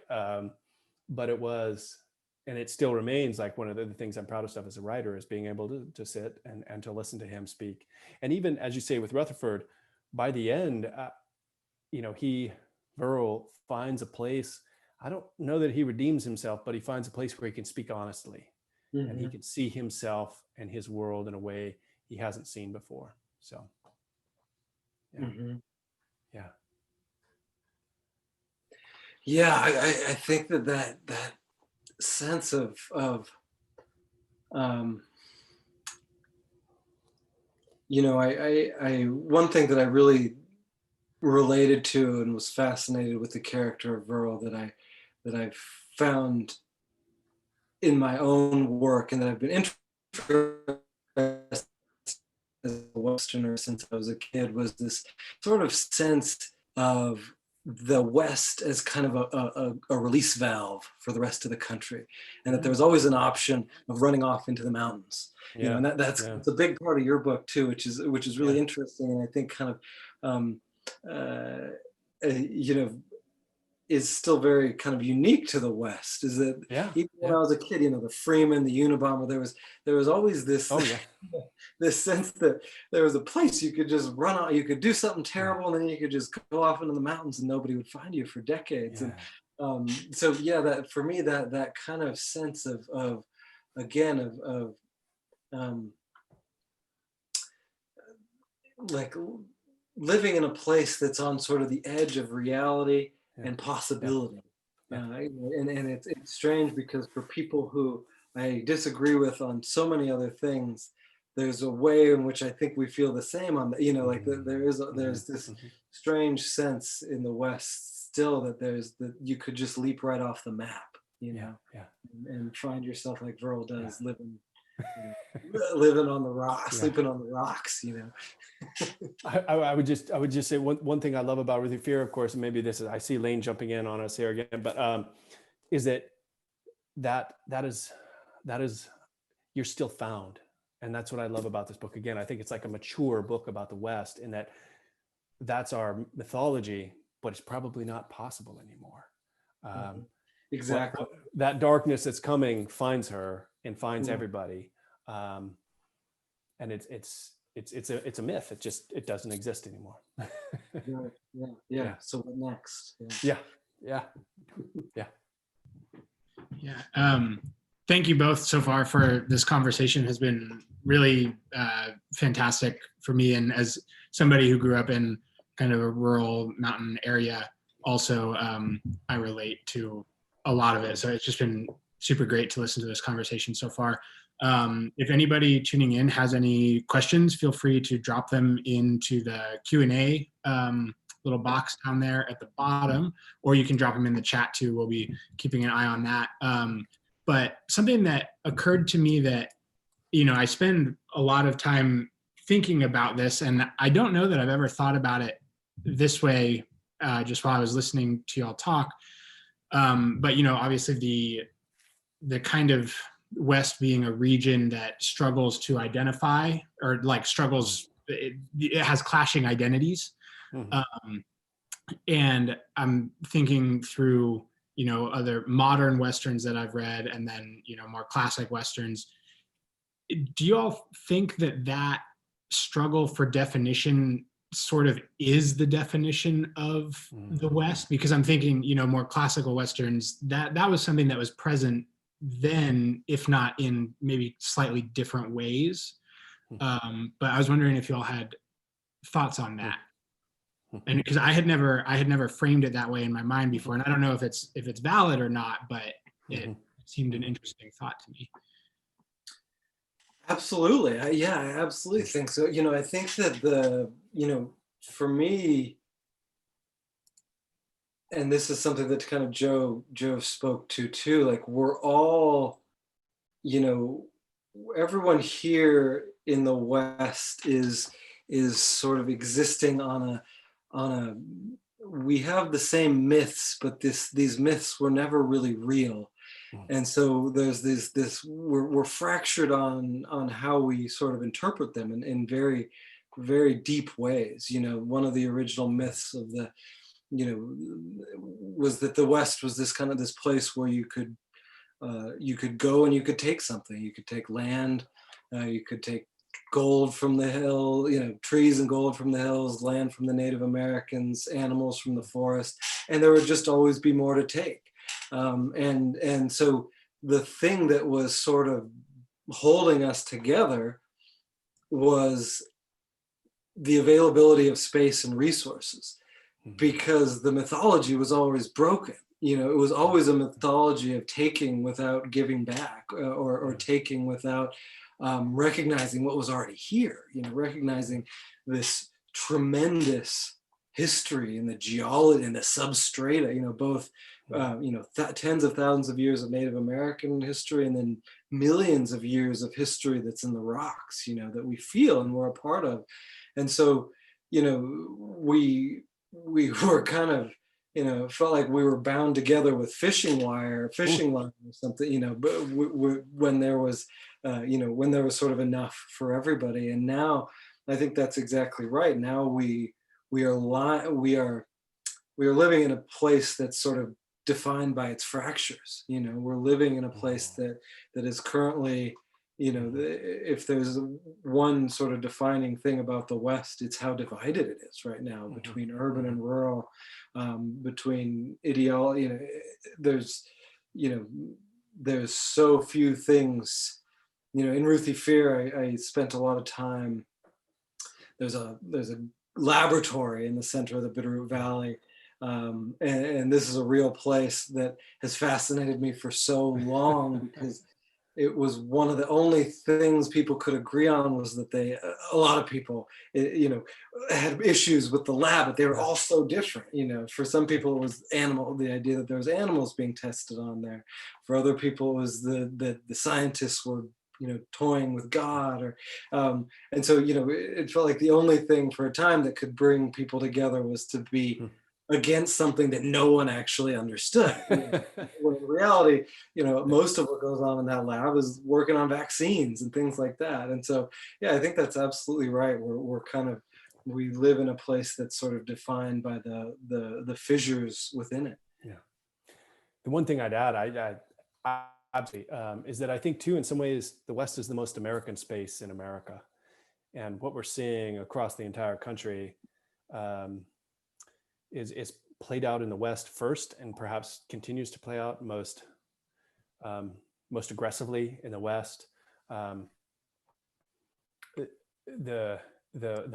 But it was, and it still remains like one of the things I'm proudest of as a writer, is being able to sit and to listen to him speak. And even, as you say, with Rutherford, by the end, Virl finds a place. I don't know that he redeems himself, but he finds a place where he can speak honestly. And he can see himself and his world in a way he hasn't seen before. So, yeah.
Yeah, I think that sense of I one thing that I really related to and was fascinated with the character of Virl that I found in my own work, and that I've been interested as a Westerner since I was a kid, was this sort of sense of the West as kind of a release valve for the rest of the country, and that there was always an option of running off into the mountains. You know, and that's a big part of your book too, which is really interesting, and I think kind of is still very kind of unique to the West. Is that even when I was a kid, the Freeman, the Unabomber, there was always this this sense that there was a place you could just run out, you could do something terrible, and then you could just go off into the mountains and nobody would find you for decades. And so that for me, that kind of sense of like living in a place that's on sort of the edge of reality and possibility. And it's strange, because for people who I disagree with on so many other things, there's a way in which I think we feel the same on there's this strange sense in the West still that you could just leap right off the map, and find yourself like Virl does, living on the rocks, sleeping on the rocks,
I would just say one thing I love about Ruthie Fear, of course, and maybe I see Lane jumping in on us here again, but is that is you're still found. And that's what I love about this book. Again, I think it's like a mature book about the West, in that's our mythology, but it's probably not possible anymore.
Exactly.
That darkness that's coming finds her and finds everybody. And it's a myth. It doesn't exist anymore.
Yeah. So what next?
Yeah.
Thank you both so far for this conversation. Has been really fantastic for me. And as somebody who grew up in kind of a rural mountain area, also I relate to a lot of it. So it's just been super great to listen to this conversation so far. If anybody tuning in has any questions, feel free to drop them into the Q&A little box down there at the bottom, or you can drop them in the chat too. We'll be keeping an eye on that. But something that occurred to me that, I spend a lot of time thinking about this, and I don't know that I've ever thought about it this way, just while I was listening to y'all talk. But, you know, obviously the kind of West being a region that struggles to identify, or like struggles, it has clashing identities. And I'm thinking through, you know, other modern Westerns that I've read, and then, you know, more classic Westerns. Do you all think that struggle for definition sort of is the definition of the West? Because I'm thinking, you know, more classical Westerns, that was something that was present then, if not in maybe slightly different ways. But I was wondering if you all had thoughts on that. And because I had never framed it that way in my mind before, and I don't know if it's valid or not, but it seemed an interesting thought to me.
Absolutely. Yeah, I absolutely think so. You know, I think that for me, and this is something that kind of Joe spoke to too, like we're all, you know, everyone here in the West is sort of existing on a we have the same myths, but these myths were never really real. And so there's this we're fractured on how we sort of interpret them in very, very deep ways. You know, one of the original myths of the, you know, was that the West was this kind of this place where you could go and you could take something. You could take land, you could take gold from the hill, you know, trees and gold from the hills, land from the Native Americans, animals from the forest, and there would just always be more to take. And so the thing that was sort of holding us together was the availability of space and resources, because the mythology was always broken. You know, it was always a mythology of taking without giving back, or taking without recognizing what was already here. You know, recognizing this tremendous history in the geology and the substrata. You know, both tens of thousands of years of Native American history, and then millions of years of history that's in the rocks. You know, that we feel and we're a part of. And so, you know, we were kind of, you know, felt like we were bound together with fishing line or something, you know, but when there was, when there was sort of enough for everybody. And now I think that's exactly right. Now we are living in a place that's sort of defined by its fractures. You know, we're living in a place that is currently, you know, if there's one sort of defining thing about the West, it's how divided it is right now between urban and rural, between ideology. You know, there's so few things. You know, in RUTHIE FEAR, I spent a lot of time. There's a laboratory in the center of the Bitterroot Valley. And this is a real place that has fascinated me for so long, because it was one of the only things people could agree on, was that a lot of people, you know, had issues with the lab, but they were all so different. You know, for some people it was the idea that there was animals being tested on there. For other people it was the scientists were, you know, toying with God, or and so, you know, it felt like the only thing for a time that could bring people together was to be against something that no one actually understood. You know, when in reality, you know, most of what goes on in that lab is working on vaccines and things like that. And so, yeah, I think that's absolutely right. We live in a place that's sort of defined by the fissures within it.
Yeah. The one thing I'd add, absolutely, is that I think too, in some ways, the West is the most American space in America, and what we're seeing across the entire country is played out in the West first, and perhaps continues to play out most aggressively in the West. The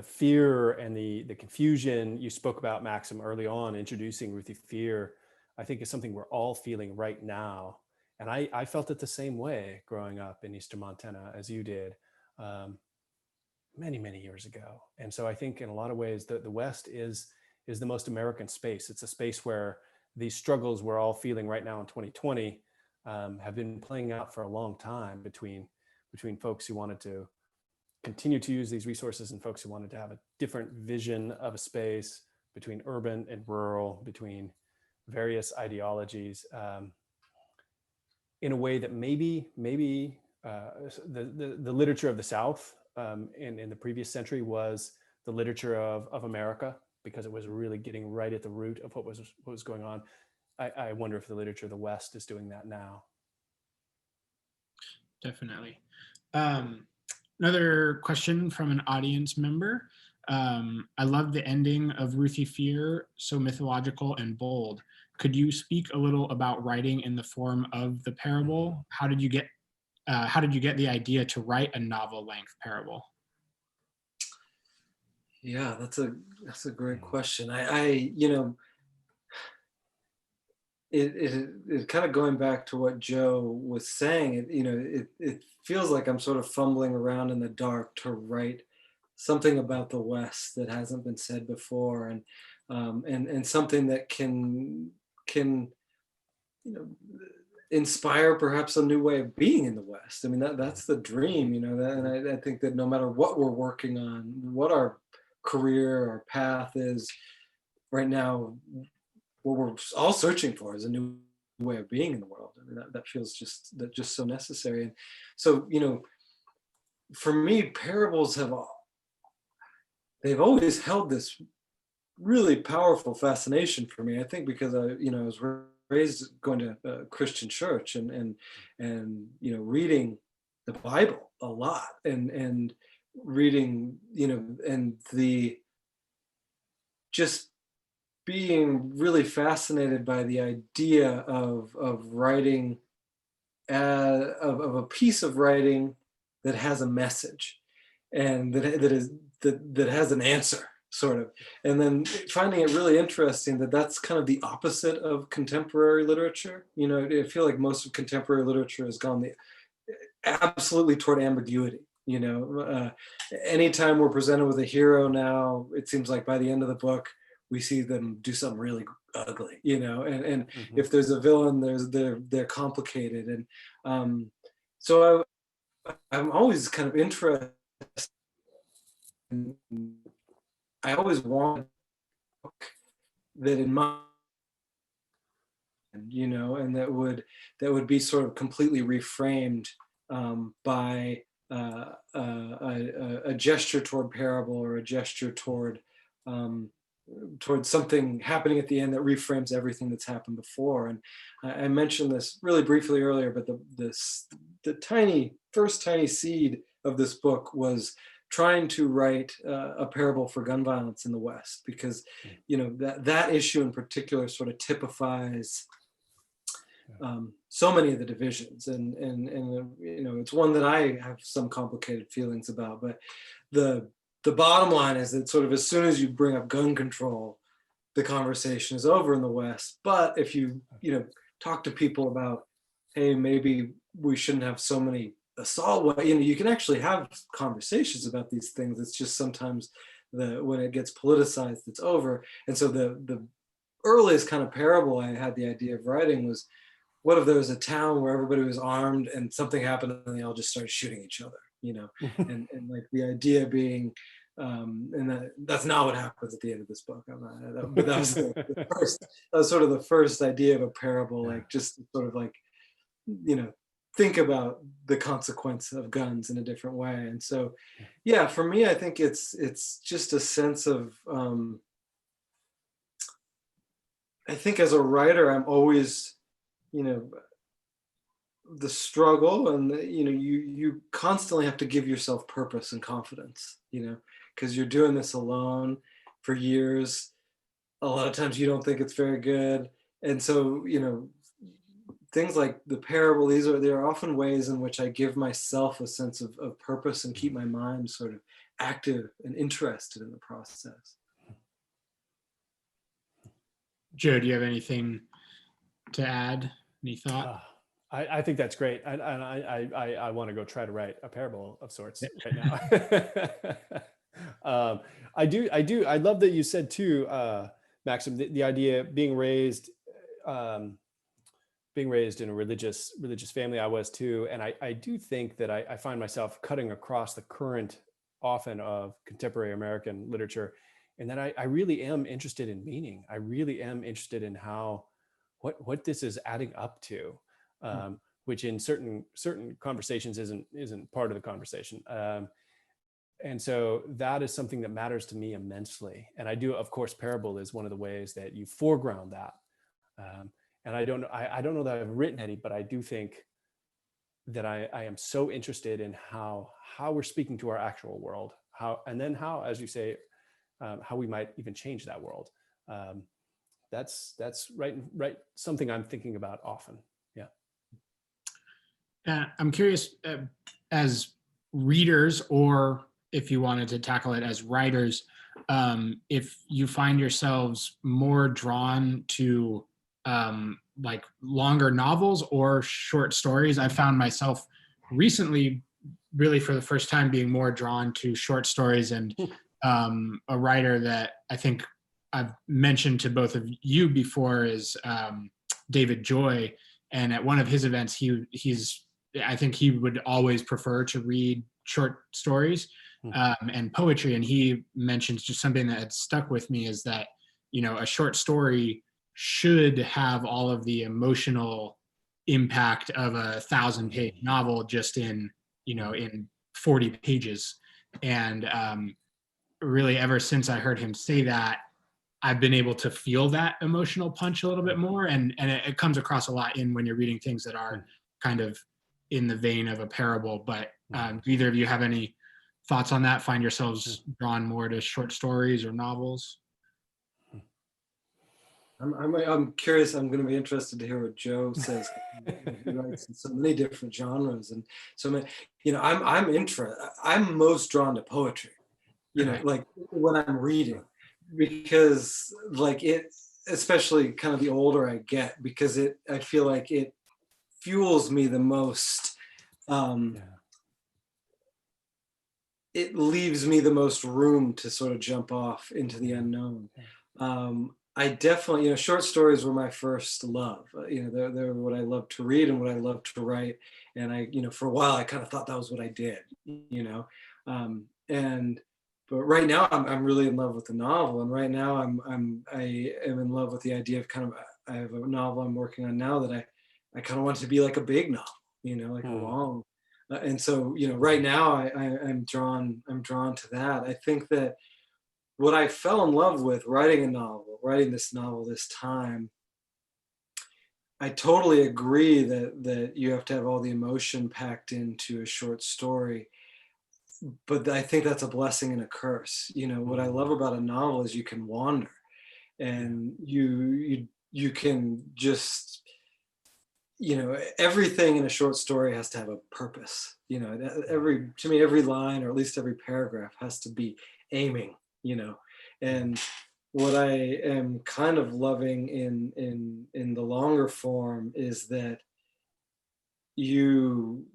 fear and the confusion you spoke about, Maxim, early on, introducing RUTHIE FEAR, I think is something we're all feeling right now. And I felt it the same way growing up in Eastern Montana as you did many, many years ago. And so I think in a lot of ways the West is the most American space. It's a space where these struggles we're all feeling right now in 2020 have been playing out for a long time between folks who wanted to continue to use these resources, and folks who wanted to have a different vision of a space between urban and rural, between various ideologies, in a way that maybe the literature of the South in the previous century was the literature of America, because it was really getting right at the root of what was going on. I wonder if the literature of the West is doing that now.
Definitely. Another question from an audience member. I love the ending of Ruthie Fear, so mythological and bold. Could you speak a little about writing in the form of the parable? How did you get the idea to write a novel-length parable?
Yeah, that's a great question. It kind of going back to what Joe was saying, it feels like I'm sort of fumbling around in the dark to write something about the West that hasn't been said before, and something that can inspire perhaps a new way of being in the West. I mean, that's the dream, and I think that no matter what we're working on, what our career or path is right now, what we're all searching for is a new way of being in the world. I mean, that feels just so necessary. And so, for me, parables they've always held this really powerful fascination for me. I think because I was raised going to a Christian church and reading the Bible a lot and reading, and the just being really fascinated by the idea of writing, of a piece of writing that has a message and that has an answer, sort of, and then finding it really interesting that that's kind of the opposite of contemporary literature. I feel like most of contemporary literature has gone absolutely toward ambiguity. Anytime we're presented with a hero now, it seems like by the end of the book we see them do something really ugly, and if there's a villain, they're complicated, and so I'm always kind of interested. I always want a book that in my, and that would be sort of completely reframed by a gesture toward parable, or a gesture toward something happening at the end that reframes everything that's happened before. And I mentioned this really briefly earlier, but the first tiny seed of this book was trying to write a parable for gun violence in the West, because that issue in particular sort of typifies so many of the divisions, and it's one that I have some complicated feelings about. But the bottom line is that sort of as soon as you bring up gun control, the conversation is over in the West. But if you talk to people about, hey, maybe we shouldn't have so many assault, you can actually have conversations about these things. It's just sometimes when it gets politicized, it's over. And so the earliest kind of parable I had the idea of writing was, what if there was a town where everybody was armed and something happened and they all just started shooting each other, and like the idea being, and that's not what happens at the end of this book. But that was the first, that was sort of the first idea of a parable, like just sort of like, think about the consequence of guns in a different way. And so, yeah, for me, I think it's just a sense of, I think as a writer, I'm always, the struggle, and you constantly have to give yourself purpose and confidence, because you're doing this alone for years. A lot of times you don't think it's very good. And so, things like the parable, there are often ways in which I give myself a sense of purpose and keep my mind sort of active and interested in the process.
Joe, do you have anything to add? Any thought?
I think that's great. I want to go try to write a parable of sorts right now. I do. I love that you said too, Maxim, the idea being raised in a religious family. I was too. And I do think that I find myself cutting across the current often of contemporary American literature, and that I really am interested in meaning. I really am interested in how, what this is adding up to, which in certain conversations isn't part of the conversation. And so that is something that matters to me immensely. And I do, of course, parable is one of the ways that you foreground that. And I don't know that I've written any, but I do think that I am so interested in how we're speaking to our actual world, and then how, as you say, how we might even change that world. That's right. Something I'm thinking about often. Yeah.
I'm curious, as readers, or if you wanted to tackle it as writers, if you find yourselves more drawn to like longer novels or short stories. I found myself recently, really for the first time, being more drawn to short stories, and a writer that I think I've mentioned to both of you before is David Joy. And at one of his events, I think he would always prefer to read short stories and poetry. And he mentions just something that had stuck with me, is that, a short story should have all of the emotional impact of a 1,000-page novel just in 40 pages. And really, ever since I heard him say that, I've been able to feel that emotional punch a little bit more. And it comes across a lot when you're reading things that are kind of in the vein of a parable. But do either of you have any thoughts on that? Find yourselves drawn more to short stories or novels?
I'm curious. I'm going to be interested to hear what Joe says. He writes in so many different genres, and so many. I'm most drawn to poetry. Like when I'm reading, because like it, especially kind of the older I get, because I feel like it fuels me the most. It leaves me the most room to sort of jump off into the unknown. I definitely, short stories were my first love. They're what I love to read and what I love to write. And for a while, I kind of thought that was what I did, but right now I'm really in love with the novel. And right now I am in love with the idea of I have a novel I'm working on now that I kind of want it to be like a big novel, like a long. And so, right now I'm drawn to that. I think that what I fell in love with writing this novel this time, I totally agree that you have to have all the emotion packed into a short story. But I think that's a blessing and a curse. What I love about a novel is you can wander, and you can just, everything in a short story has to have a purpose. To me, every line, or at least every paragraph, has to be aiming. And what I am kind of loving in the longer form is that you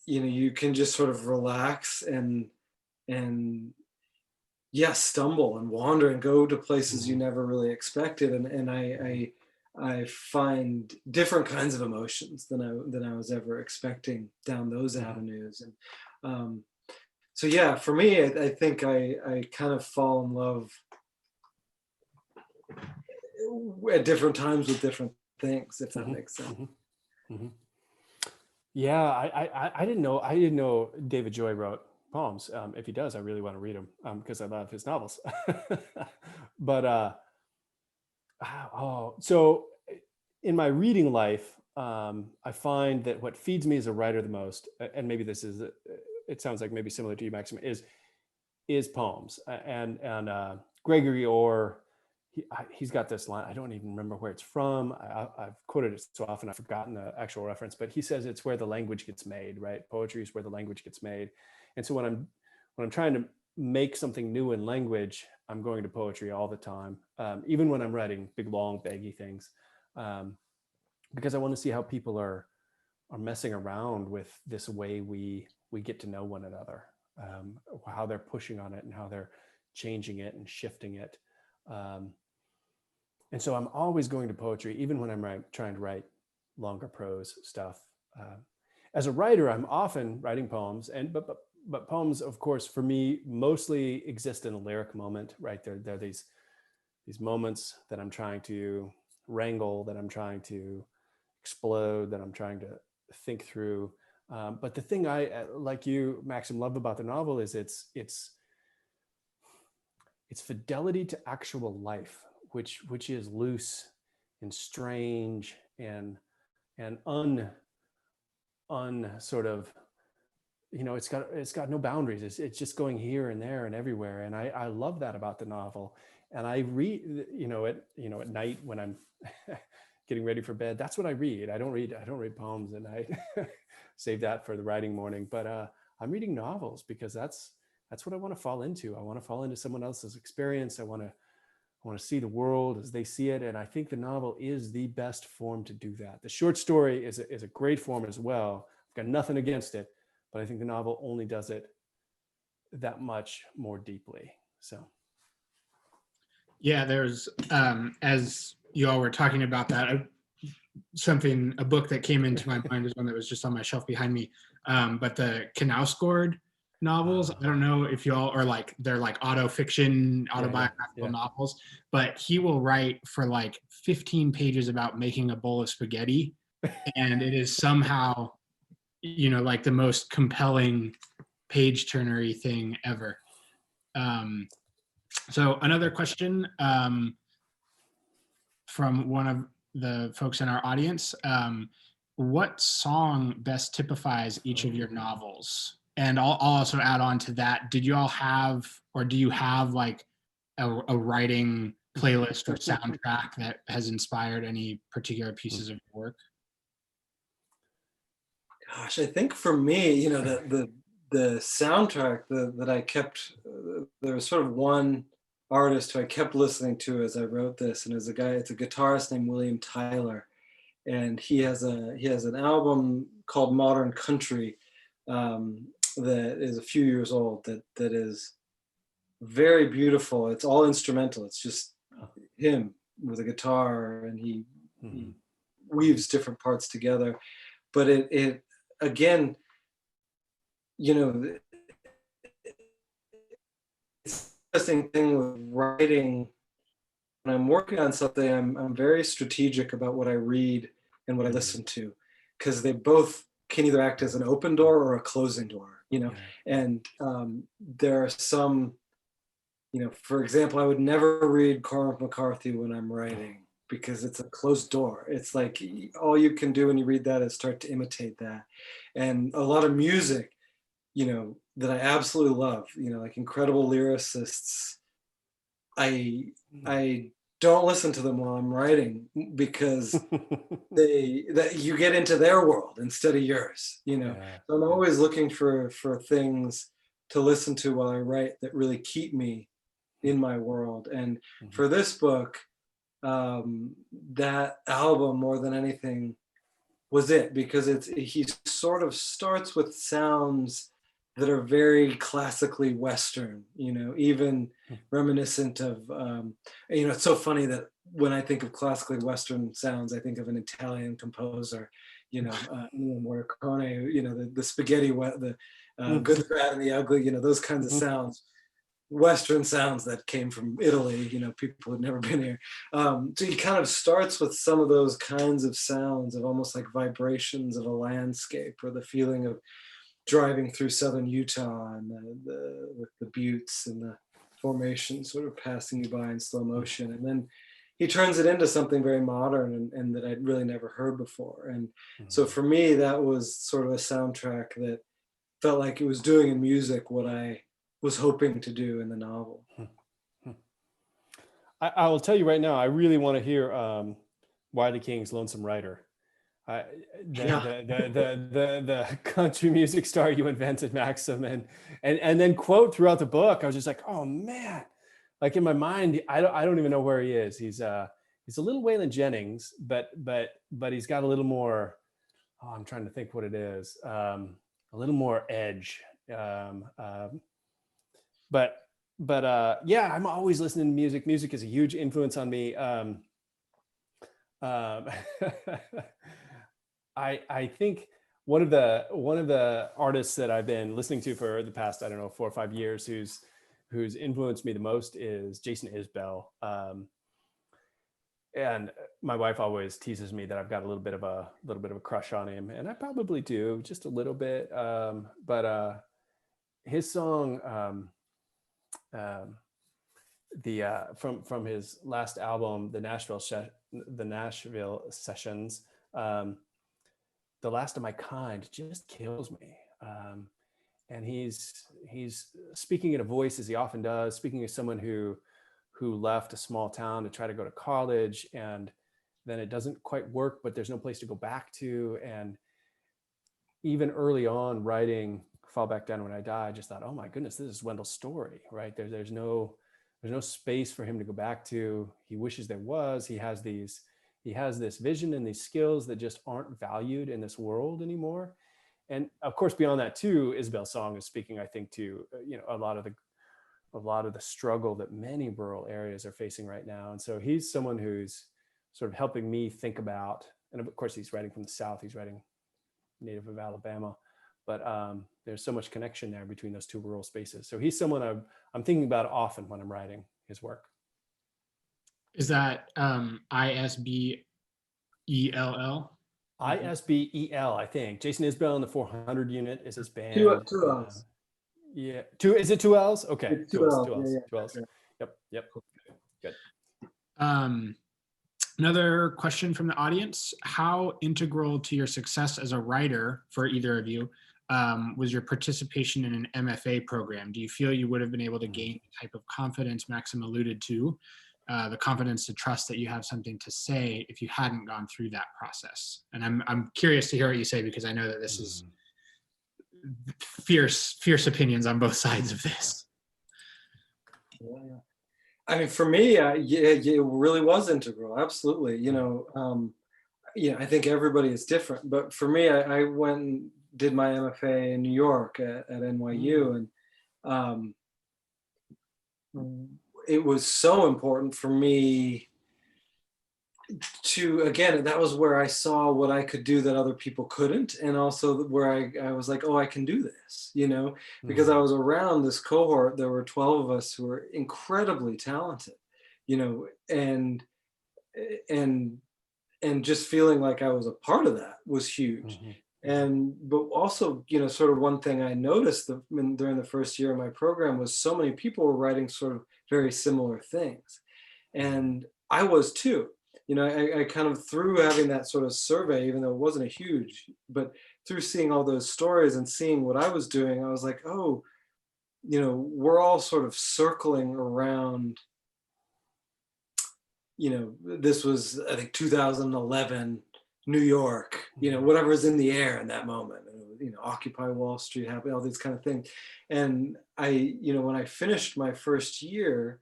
can just sort of relax and stumble and wander and go to places you never really expected. And I find different kinds of emotions than I was ever expecting down those avenues. And so yeah, for me, I think I kind of fall in love at different times with different things, if that makes sense.
Yeah, I didn't know David Joy wrote poems. If he does, I really want to read them because I love his novels. But so in my reading life, I find that what feeds me as a writer the most, and maybe this is, it sounds like maybe similar to you, Maxim, is poems. And Gregory Orr, he's got this line, I don't even remember where it's from. I've quoted it so often I've forgotten the actual reference, but he says it's where the language gets made, right? Poetry is where the language gets made. And so when I'm trying to make something new in language, I'm going to poetry all the time, even when I'm writing big, long, baggy things, because I want to see how people are messing around with this way we get to know one another, how they're pushing on it and how they're changing it and shifting it. And so I'm always going to poetry, even when I'm trying to write longer prose stuff. As a writer, I'm often writing poems, but poems, of course, for me, mostly exist in a lyric moment, right? There are these moments that I'm trying to wrangle, that I'm trying to explode, that I'm trying to think through. But the thing I, like you, Maxim, love about the novel is its fidelity to actual life, which is loose and strange and sort of, it's got no boundaries. It's just going here and there and everywhere. And I love that about the novel. And I read, at night when I'm getting ready for bed, that's what I read. I don't read poems, and I save that for the writing morning. But I'm reading novels because that's what I want to fall into. I want to fall into someone else's experience. I want to see the world as they see it. And I think the novel is the best form to do that. The short story is a great form as well. I've got nothing against it, but I think the novel only does it that much more deeply. So.
Yeah, there's, as you all were talking about that, a book that came into my mind is one that was just on my shelf behind me. But the Knausgård novels, I don't know if y'all are like, they're like autobiographical novels, but he will write for like 15 pages about making a bowl of spaghetti. And it is somehow, like the most compelling page turnery thing ever. So another question from one of the folks in our audience, what song best typifies each of your novels? And I'll also add on to that, did you all have, or do you have like a writing playlist or soundtrack that has inspired any particular pieces of your work?
Gosh, I think for me, the soundtrack that I kept, there was sort of one artist who I kept listening to as I wrote this, and it's a guitarist named William Tyler, and he has an album called Modern Country that is a few years old that is very beautiful. It's all instrumental. It's just him with a guitar, and he weaves different parts together. But it again, it's interesting thing with writing. When I'm working on something, I'm very strategic about what I read and what I listen to, because they both can either act as an open door or a closing door, and there are some, for example, I would never read Cormac McCarthy when I'm writing, because it's a closed door. It's like all you can do when you read that is start to imitate that. And a lot of music, that I absolutely love, like incredible lyricists, I don't listen to them while I'm writing, because that you get into their world instead of yours, So I'm always looking for things to listen to while I write that really keep me in my world. And for this book, that album more than anything was it, because he sort of starts with sounds that are very classically Western, even reminiscent of, it's so funny that when I think of classically Western sounds, I think of an Italian composer, Morricone, the spaghetti, the good, the bad, and the ugly, those kinds of sounds. Western sounds that came from Italy, people who had never been here. So he kind of starts with some of those kinds of sounds of almost like vibrations of a landscape, or the feeling of driving through southern Utah and with the buttes and the formation sort of passing you by in slow motion. And then he turns it into something very modern and that I'd really never heard before. And so for me, that was sort of a soundtrack that felt like it was doing in music what I was hoping to do in the novel.
I will tell you right now, I really want to hear Wiley King's Lonesome Rider. The country music star you invented, Maxim, and then quote throughout the book. I was just like, oh man, like in my mind, I don't even know where he is. He's a little Waylon Jennings, but he's got a little more. Oh, I'm trying to think what it is. A little more edge. But yeah, I'm always listening to music. Music is a huge influence on me. I think one of the artists that I've been listening to for the past, I don't know, 4 or 5 years, who's influenced me the most is Jason Isbell. And my wife always teases me that I've got a little bit of a crush on him, and I probably do, just a little bit. But his song, from his last album, the Nashville Sessions, "The Last of My Kind," just kills me. And he's speaking in a voice, as he often does, speaking as someone who left a small town to try to go to college, and then it doesn't quite work, but there's no place to go back to. And even early on writing "Fall Back Down When I Die," I just thought, oh my goodness, this is Wendell's story, right? There's no space for him to go back to. He wishes there was. He has this vision and these skills that just aren't valued in this world anymore. And of course, beyond that too, Isbell's song is speaking, I think, to a lot of the struggle that many rural areas are facing right now. And so he's someone who's sort of helping me think about, and of course he's writing from the South, he's writing native of Alabama, but there's so much connection there between those two rural spaces. So he's someone I'm thinking about often when I'm writing his work.
Is that Isbell?
Isbell, I think. Jason Isbell in the 400 unit is his band.
Two L's.
Yeah, is it 2 L's? Okay,
It's
2 L's.
L's,
2 L's.
yeah,
2 L's.
yeah.
Yep. Good.
Another question from the audience: how integral to your success as a writer, for either of you, was your participation in an MFA program? Do you feel you would have been able to gain the type of confidence Maxim alluded to, the confidence to trust that you have something to say, if you hadn't gone through that process? And I'm curious to hear what you say, because I know that this is fierce opinions on both sides of this.
Yeah. I mean, for me, it really was integral. Absolutely. I think everybody is different, but for me, I went and did my MFA in New York at NYU, and it was so important for me to, again, that was where I saw what I could do that other people couldn't, and also where I was like, oh, I can do this, because I was around this cohort. There were 12 of us who were incredibly talented, and just feeling like I was a part of that was huge. But also, sort of one thing I noticed during the first year of my program was so many people were writing sort of very similar things, and I was too. I kind of, through having that sort of survey, even though it wasn't a huge, but through seeing all those stories and seeing what I was doing, I was like, oh, we're all sort of circling around, this was, I think, 2011, New York, whatever's in the air in that moment, Occupy Wall Street, happy, all these kind of things. And I, when I finished my first year,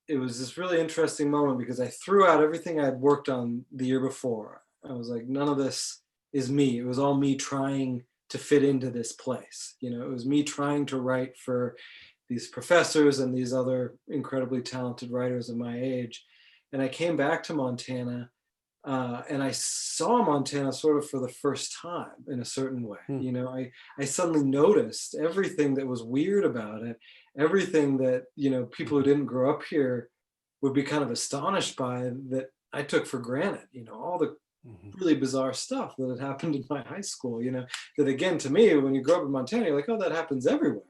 it was this really interesting moment, because I threw out everything I had worked on the year before. I was like, none of this is me. It was all me trying to fit into this place. It was me trying to write for these professors and these other incredibly talented writers of my age. And I came back to Montana, and I saw Montana sort of for the first time in a certain way. I suddenly noticed everything that was weird about it, everything that, people who didn't grow up here would be kind of astonished by, that I took for granted, all the really bizarre stuff that had happened in my high school, that, again, to me, when you grow up in Montana, you're like, oh, that happens everywhere.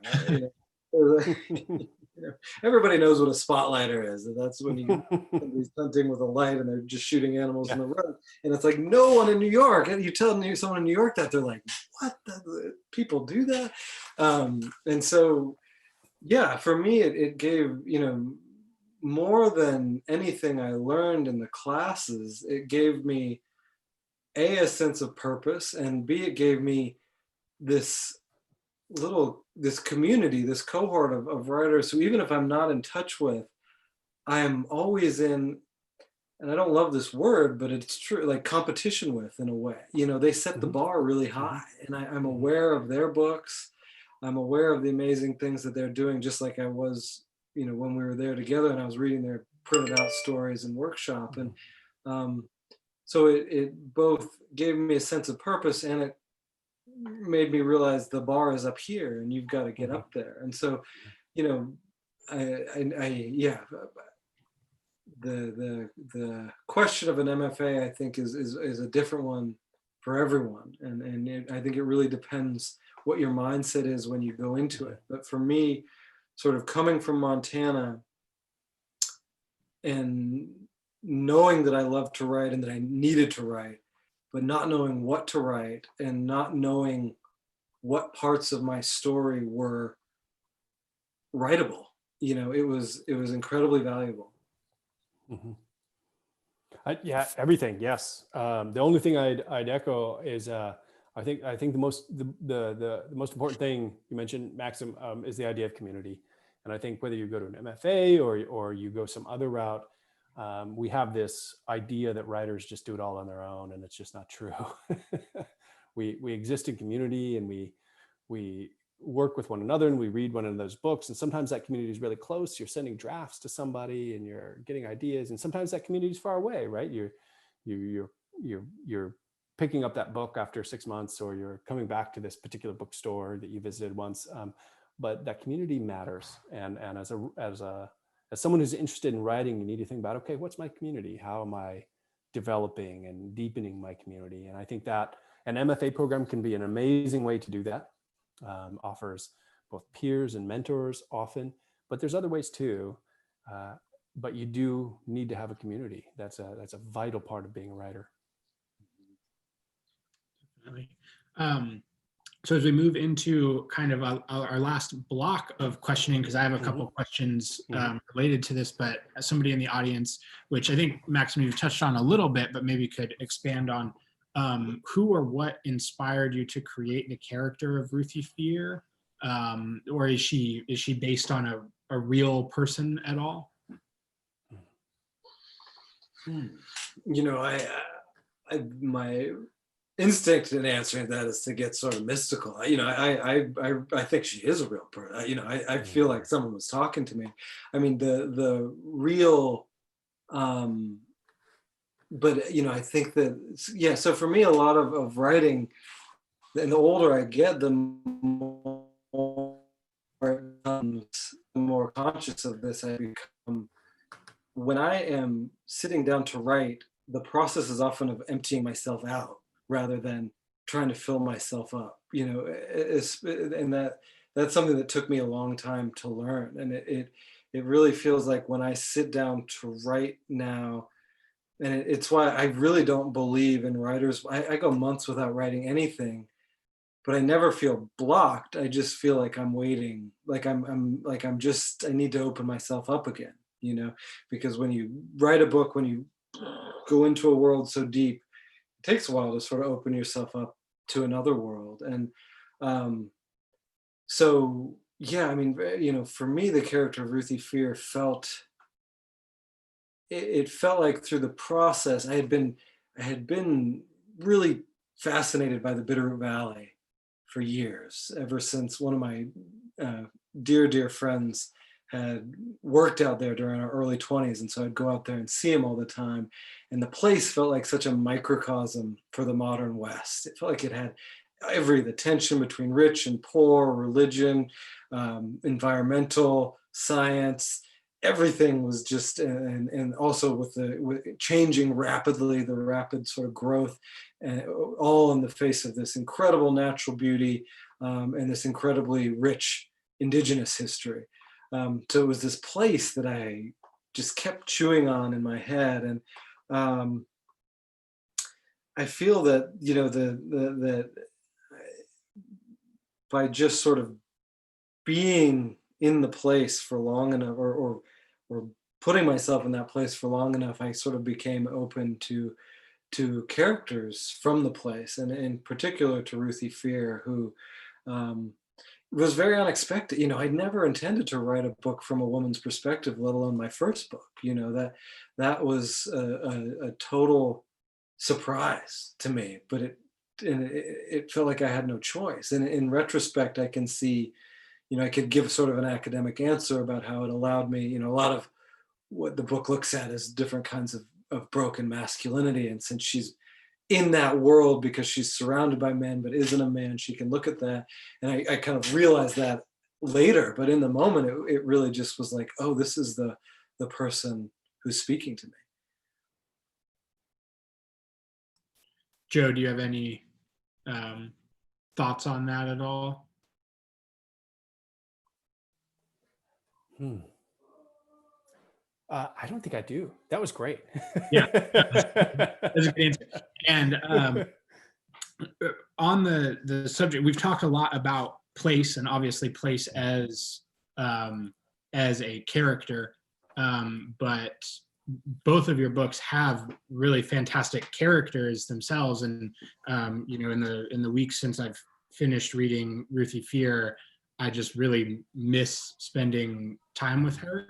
Everybody knows what a spotlighter is. That's when somebody's hunting with a light and they're just shooting animals in the road. And it's like, no one in New York. And you tell someone in New York that, they're like, what? People do that? And so, yeah, for me, it gave, more than anything I learned in the classes, it gave me, A, sense of purpose, and B, it gave me this community, this cohort of writers who, even if I'm not in touch with, I am always in, and I don't love this word, but it's true, like competition with, in a way. They set the bar really high, and I'm aware of their books. I'm aware of the amazing things that they're doing, just like I was, when we were there together and I was reading their printed out stories and workshop. And so So it both gave me a sense of purpose, and it made me realize the bar is up here and you've got to get up there. And so, you know, yeah, the question of an MFA, I think, is a different one for everyone, and I think it really depends what your mindset is when you go into it. But for me, sort of coming from Montana and knowing that I love to write and that I needed to write, but not knowing what to write and not knowing what parts of my story were writable, you know, it was incredibly valuable.
Mhm. Yeah, everything. Yes. The only thing I'd echo is I think the most important thing you mentioned, Maxim, is the idea of community. And I think whether you go to an MFA or you go some other route, we have this idea that writers just do it all on their own, and it's just not true. We exist in community, and we work with one another, and we read one another's books. And sometimes that community is really close. You're sending drafts to somebody and you're getting ideas. And sometimes that community is far away, right? You're picking up that book after 6 months, or you're coming back to this particular bookstore that you visited once. But that community matters. And as someone who's interested in writing, you need to think about, okay, what's my community? How am I developing and deepening my community? And I think that an MFA program can be an amazing way to do that. Offers both peers and mentors often, but there's other ways too. But you do need to have a community. That's a vital part of being a writer.
Definitely. So as we move into kind of our last block of questioning, because I have a couple of questions related to this, but as somebody in the audience, which I think Maxim, you've touched on a little bit, but maybe could expand on, who or what inspired you to create the character of Ruthie Fear? Or is she based on a real person at all?
You know, my instinct in answering that is to get sort of mystical. You know, I think she is a real person. You know, I feel like someone was talking to me. I mean, the real, but you know, I think that, yeah. So for me, a lot of writing, and the older I get, the more it becomes, the more conscious of this I become. When I am sitting down to write, the process is often of emptying myself out rather than trying to fill myself up. You know, and that's something that took me a long time to learn. And it really feels like when I sit down to write now, and it's why I really don't believe in writers. I go months without writing anything, but I never feel blocked. I just feel like I'm waiting, like I'm just, I need to open myself up again, you know, because when you write a book, when you go into a world so deep, it takes a while to sort of open yourself up to another world. And so, yeah, I mean, you know, for me, the character of Ruthie Fear it felt like through the process, I had been really fascinated by the Bitterroot Valley for years, ever since one of my dear friends had worked out there during our early 20s. And so I'd go out there and see him all the time. And the place felt like such a microcosm for the modern West. It felt like it had the tension between rich and poor, religion, environmental, science, everything was just, and also with changing rapidly, the rapid sort of growth, all in the face of this incredible natural beauty and this incredibly rich indigenous history. So it was this place that I just kept chewing on in my head. And I feel that, you know, that by just sort of being in the place for long enough, or putting myself in that place for long enough, I sort of became open to characters from the place, and in particular to Ruthie Fear, who was very unexpected. You know, I'd never intended to write a book from a woman's perspective, let alone my first book. You know, that was a total surprise to me, but it felt like I had no choice. And in retrospect, I can see, you know, I could give sort of an academic answer about how it allowed me, you know, a lot of what the book looks at is different kinds of of broken masculinity. And since she's in that world because she's surrounded by men but isn't a man, she can look at that. And I kind of realized that later, but in the moment it really just was like, oh, this is the person who's speaking to me.
Joe, do you have any thoughts on that at all?
I don't think I do. That was great.
Yeah, that's a good answer. And on the subject, we've talked a lot about place, and obviously place as a character, but both of your books have really fantastic characters themselves. And you know, in the weeks since I've finished reading RUTHIE FEAR, I just really miss spending time with her.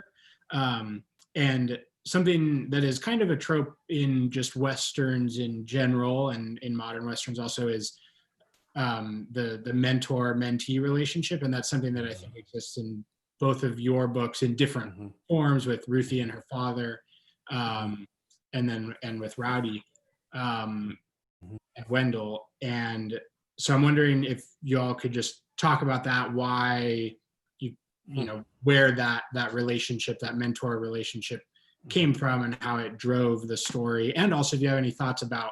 And something that is kind of a trope in just Westerns in general, and in modern Westerns also, is the mentor-mentee relationship. And that's something that I think exists in both of your books in different forms, with Ruthie and her father, and with Rowdy and Wendell. And so I'm wondering if you all could just talk about that, why you know, where that relationship, that mentor relationship came from, and how it drove the story. And also, if you have any thoughts about,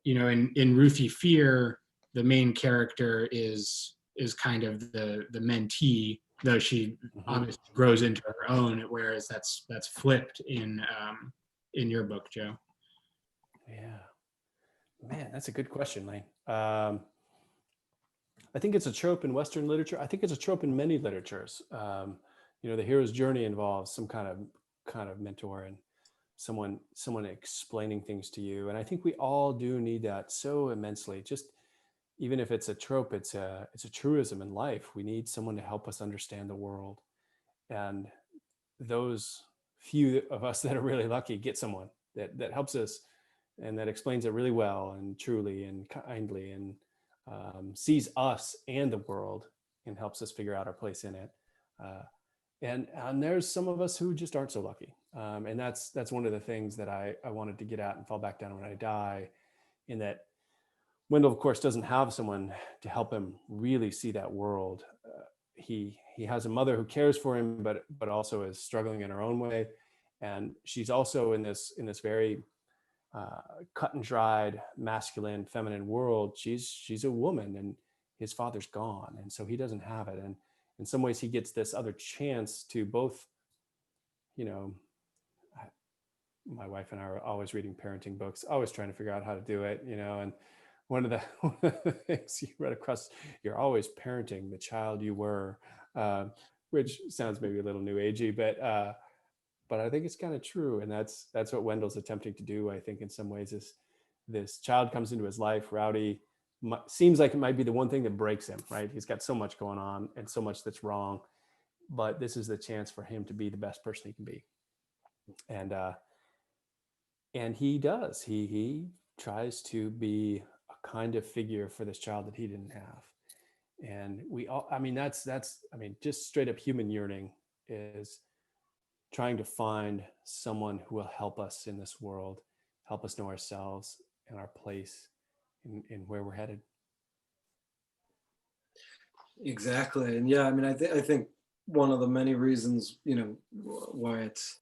you know, in RUTHIE FEAR, the main character is kind of the mentee, though she obviously grows into her own, whereas that's flipped in your book, Joe.
Yeah, man, that's a good question, Lane. I think it's a trope in Western literature. I think it's a trope in many literatures. You know, the hero's journey involves some kind of mentor and someone explaining things to you. And I think we all do need that so immensely. Just even if it's a trope, it's a truism in life. We need someone to help us understand the world. And those few of us that are really lucky get someone that helps us and that explains it really well and truly and kindly, and sees us and the world and helps us figure out our place in it. And there's some of us who just aren't so lucky. And that's one of the things that I wanted to get at and fall back down when I die, in that Wendell, of course, doesn't have someone to help him really see that world. He has a mother who cares for him, but also is struggling in her own way. And she's also in this very cut and dried, masculine, feminine world. She's a woman, and his father's gone, and so he doesn't have it. And in some ways, he gets this other chance to both, you know, my wife and I are always reading parenting books, always trying to figure out how to do it, you know. And one of the things you read across, you're always parenting the child you were, which sounds maybe a little new agey, but I think it's kind of true. And that's what Wendell's attempting to do, I think, in some ways. Is this child comes into his life, Rowdy, seems like it might be the one thing that breaks him, right? He's got so much going on and so much that's wrong, but this is the chance for him to be the best person he can be. And he does. He tries to be a kind of figure for this child that he didn't have. And we all, I mean, that's just straight up human yearning is trying to find someone who will help us in this world, help us know ourselves and our place in where we're headed.
Exactly. And yeah, I mean, I think one of the many reasons, you know, why it's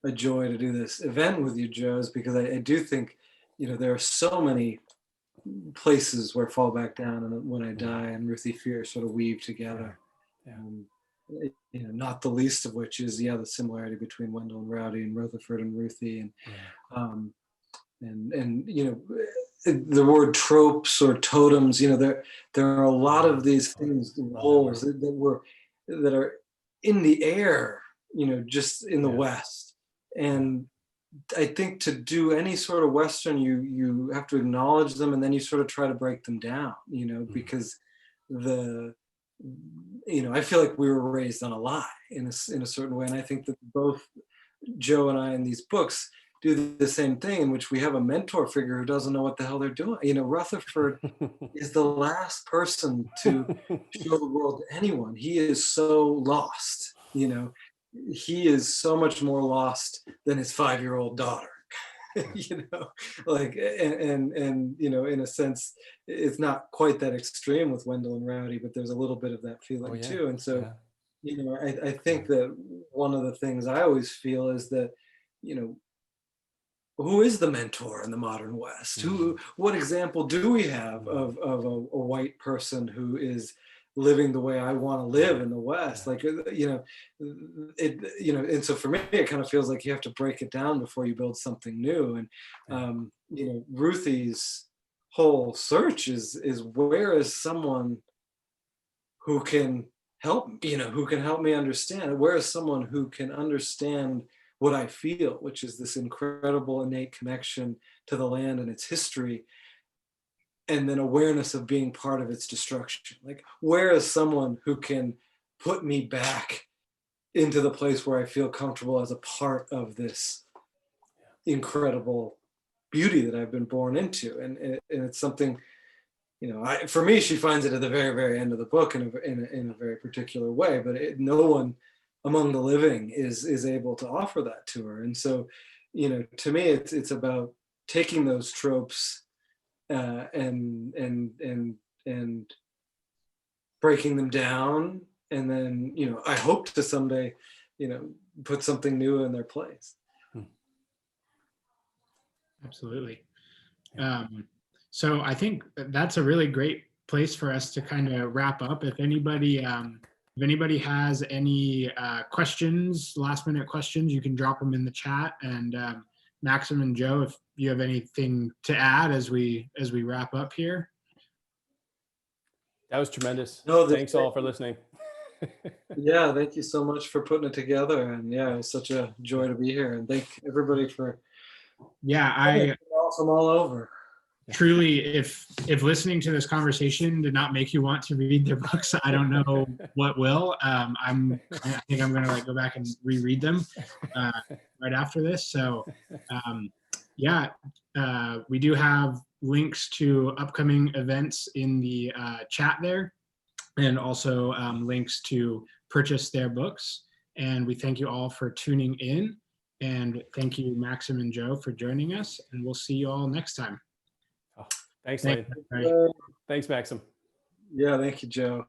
a joy to do this event with you, Joe, is because I do think, you know, there are so many places where Fall Back Down and When I Die and RUTHIE FEAR sort of weave together.
Yeah.
You know, not the least of which is the similarity between Wendell and Rowdy and Rutherford and Ruthie, and you know, the word tropes or totems. You know, there are a lot of these things, roles that are in the air. You know, just in the West, and I think to do any sort of Western, you have to acknowledge them, and then you sort of try to break them down. You know, because you know, I feel like we were raised on a lie in a certain way. And I think that both Joe and I in these books do the same thing, in which we have a mentor figure who doesn't know what the hell they're doing. You know, Rutherford is the last person to show the world to anyone. He is so lost, you know, he is so much more lost than his 5-year-old daughter. you know, like, and you know, in a sense, it's not quite that extreme with Wendell and Rowdy, but there's a little bit of that feeling
yeah.
too. And so,
Yeah.
you know, I think that one of the things I always feel is that, you know, who is the mentor in the modern West? What example do we have of a white person who is living the way I want to live in the West? Like, you know, you know, and so for me, it kind of feels like you have to break it down before you build something new. And, you know, Ruthie's whole search is where is someone who can help, you know, who can help me understand? Where is someone who can understand what I feel, which is this incredible innate connection to the land and its history, and then awareness of being part of its destruction? Like, where is someone who can put me back into the place where I feel comfortable as a part of this incredible beauty that I've been born into? And it's something, you know, for me, she finds it at the very, very end of the book in a very particular way, but no one among the living is able to offer that to her. And so, you know, to me, it's about taking those tropes and breaking them down, and then, you know, I hope to someday, you know, put something new in their place.
Absolutely. So I think that's a really great place for us to kind of wrap up. If anybody has any questions, last minute questions, you can drop them in the chat. And Maxim and Joe, if you have anything to add as we wrap up here.
That was tremendous.
No,
thanks all for listening.
Yeah, thank you so much for putting it together. And yeah, it was such a joy to be here. And thank everybody for awesome all over.
Truly, if listening to this conversation did not make you want to read their books, I don't know what will. I think I'm going to like go back and reread them right after this. So yeah, we do have links to upcoming events in the chat there, and also links to purchase their books. And we thank you all for tuning in. And thank you, Maxim and Joe, for joining us. And we'll see you all next time.
Thanks, Lane. Thanks, Maxim.
Yeah, thank you, Joe.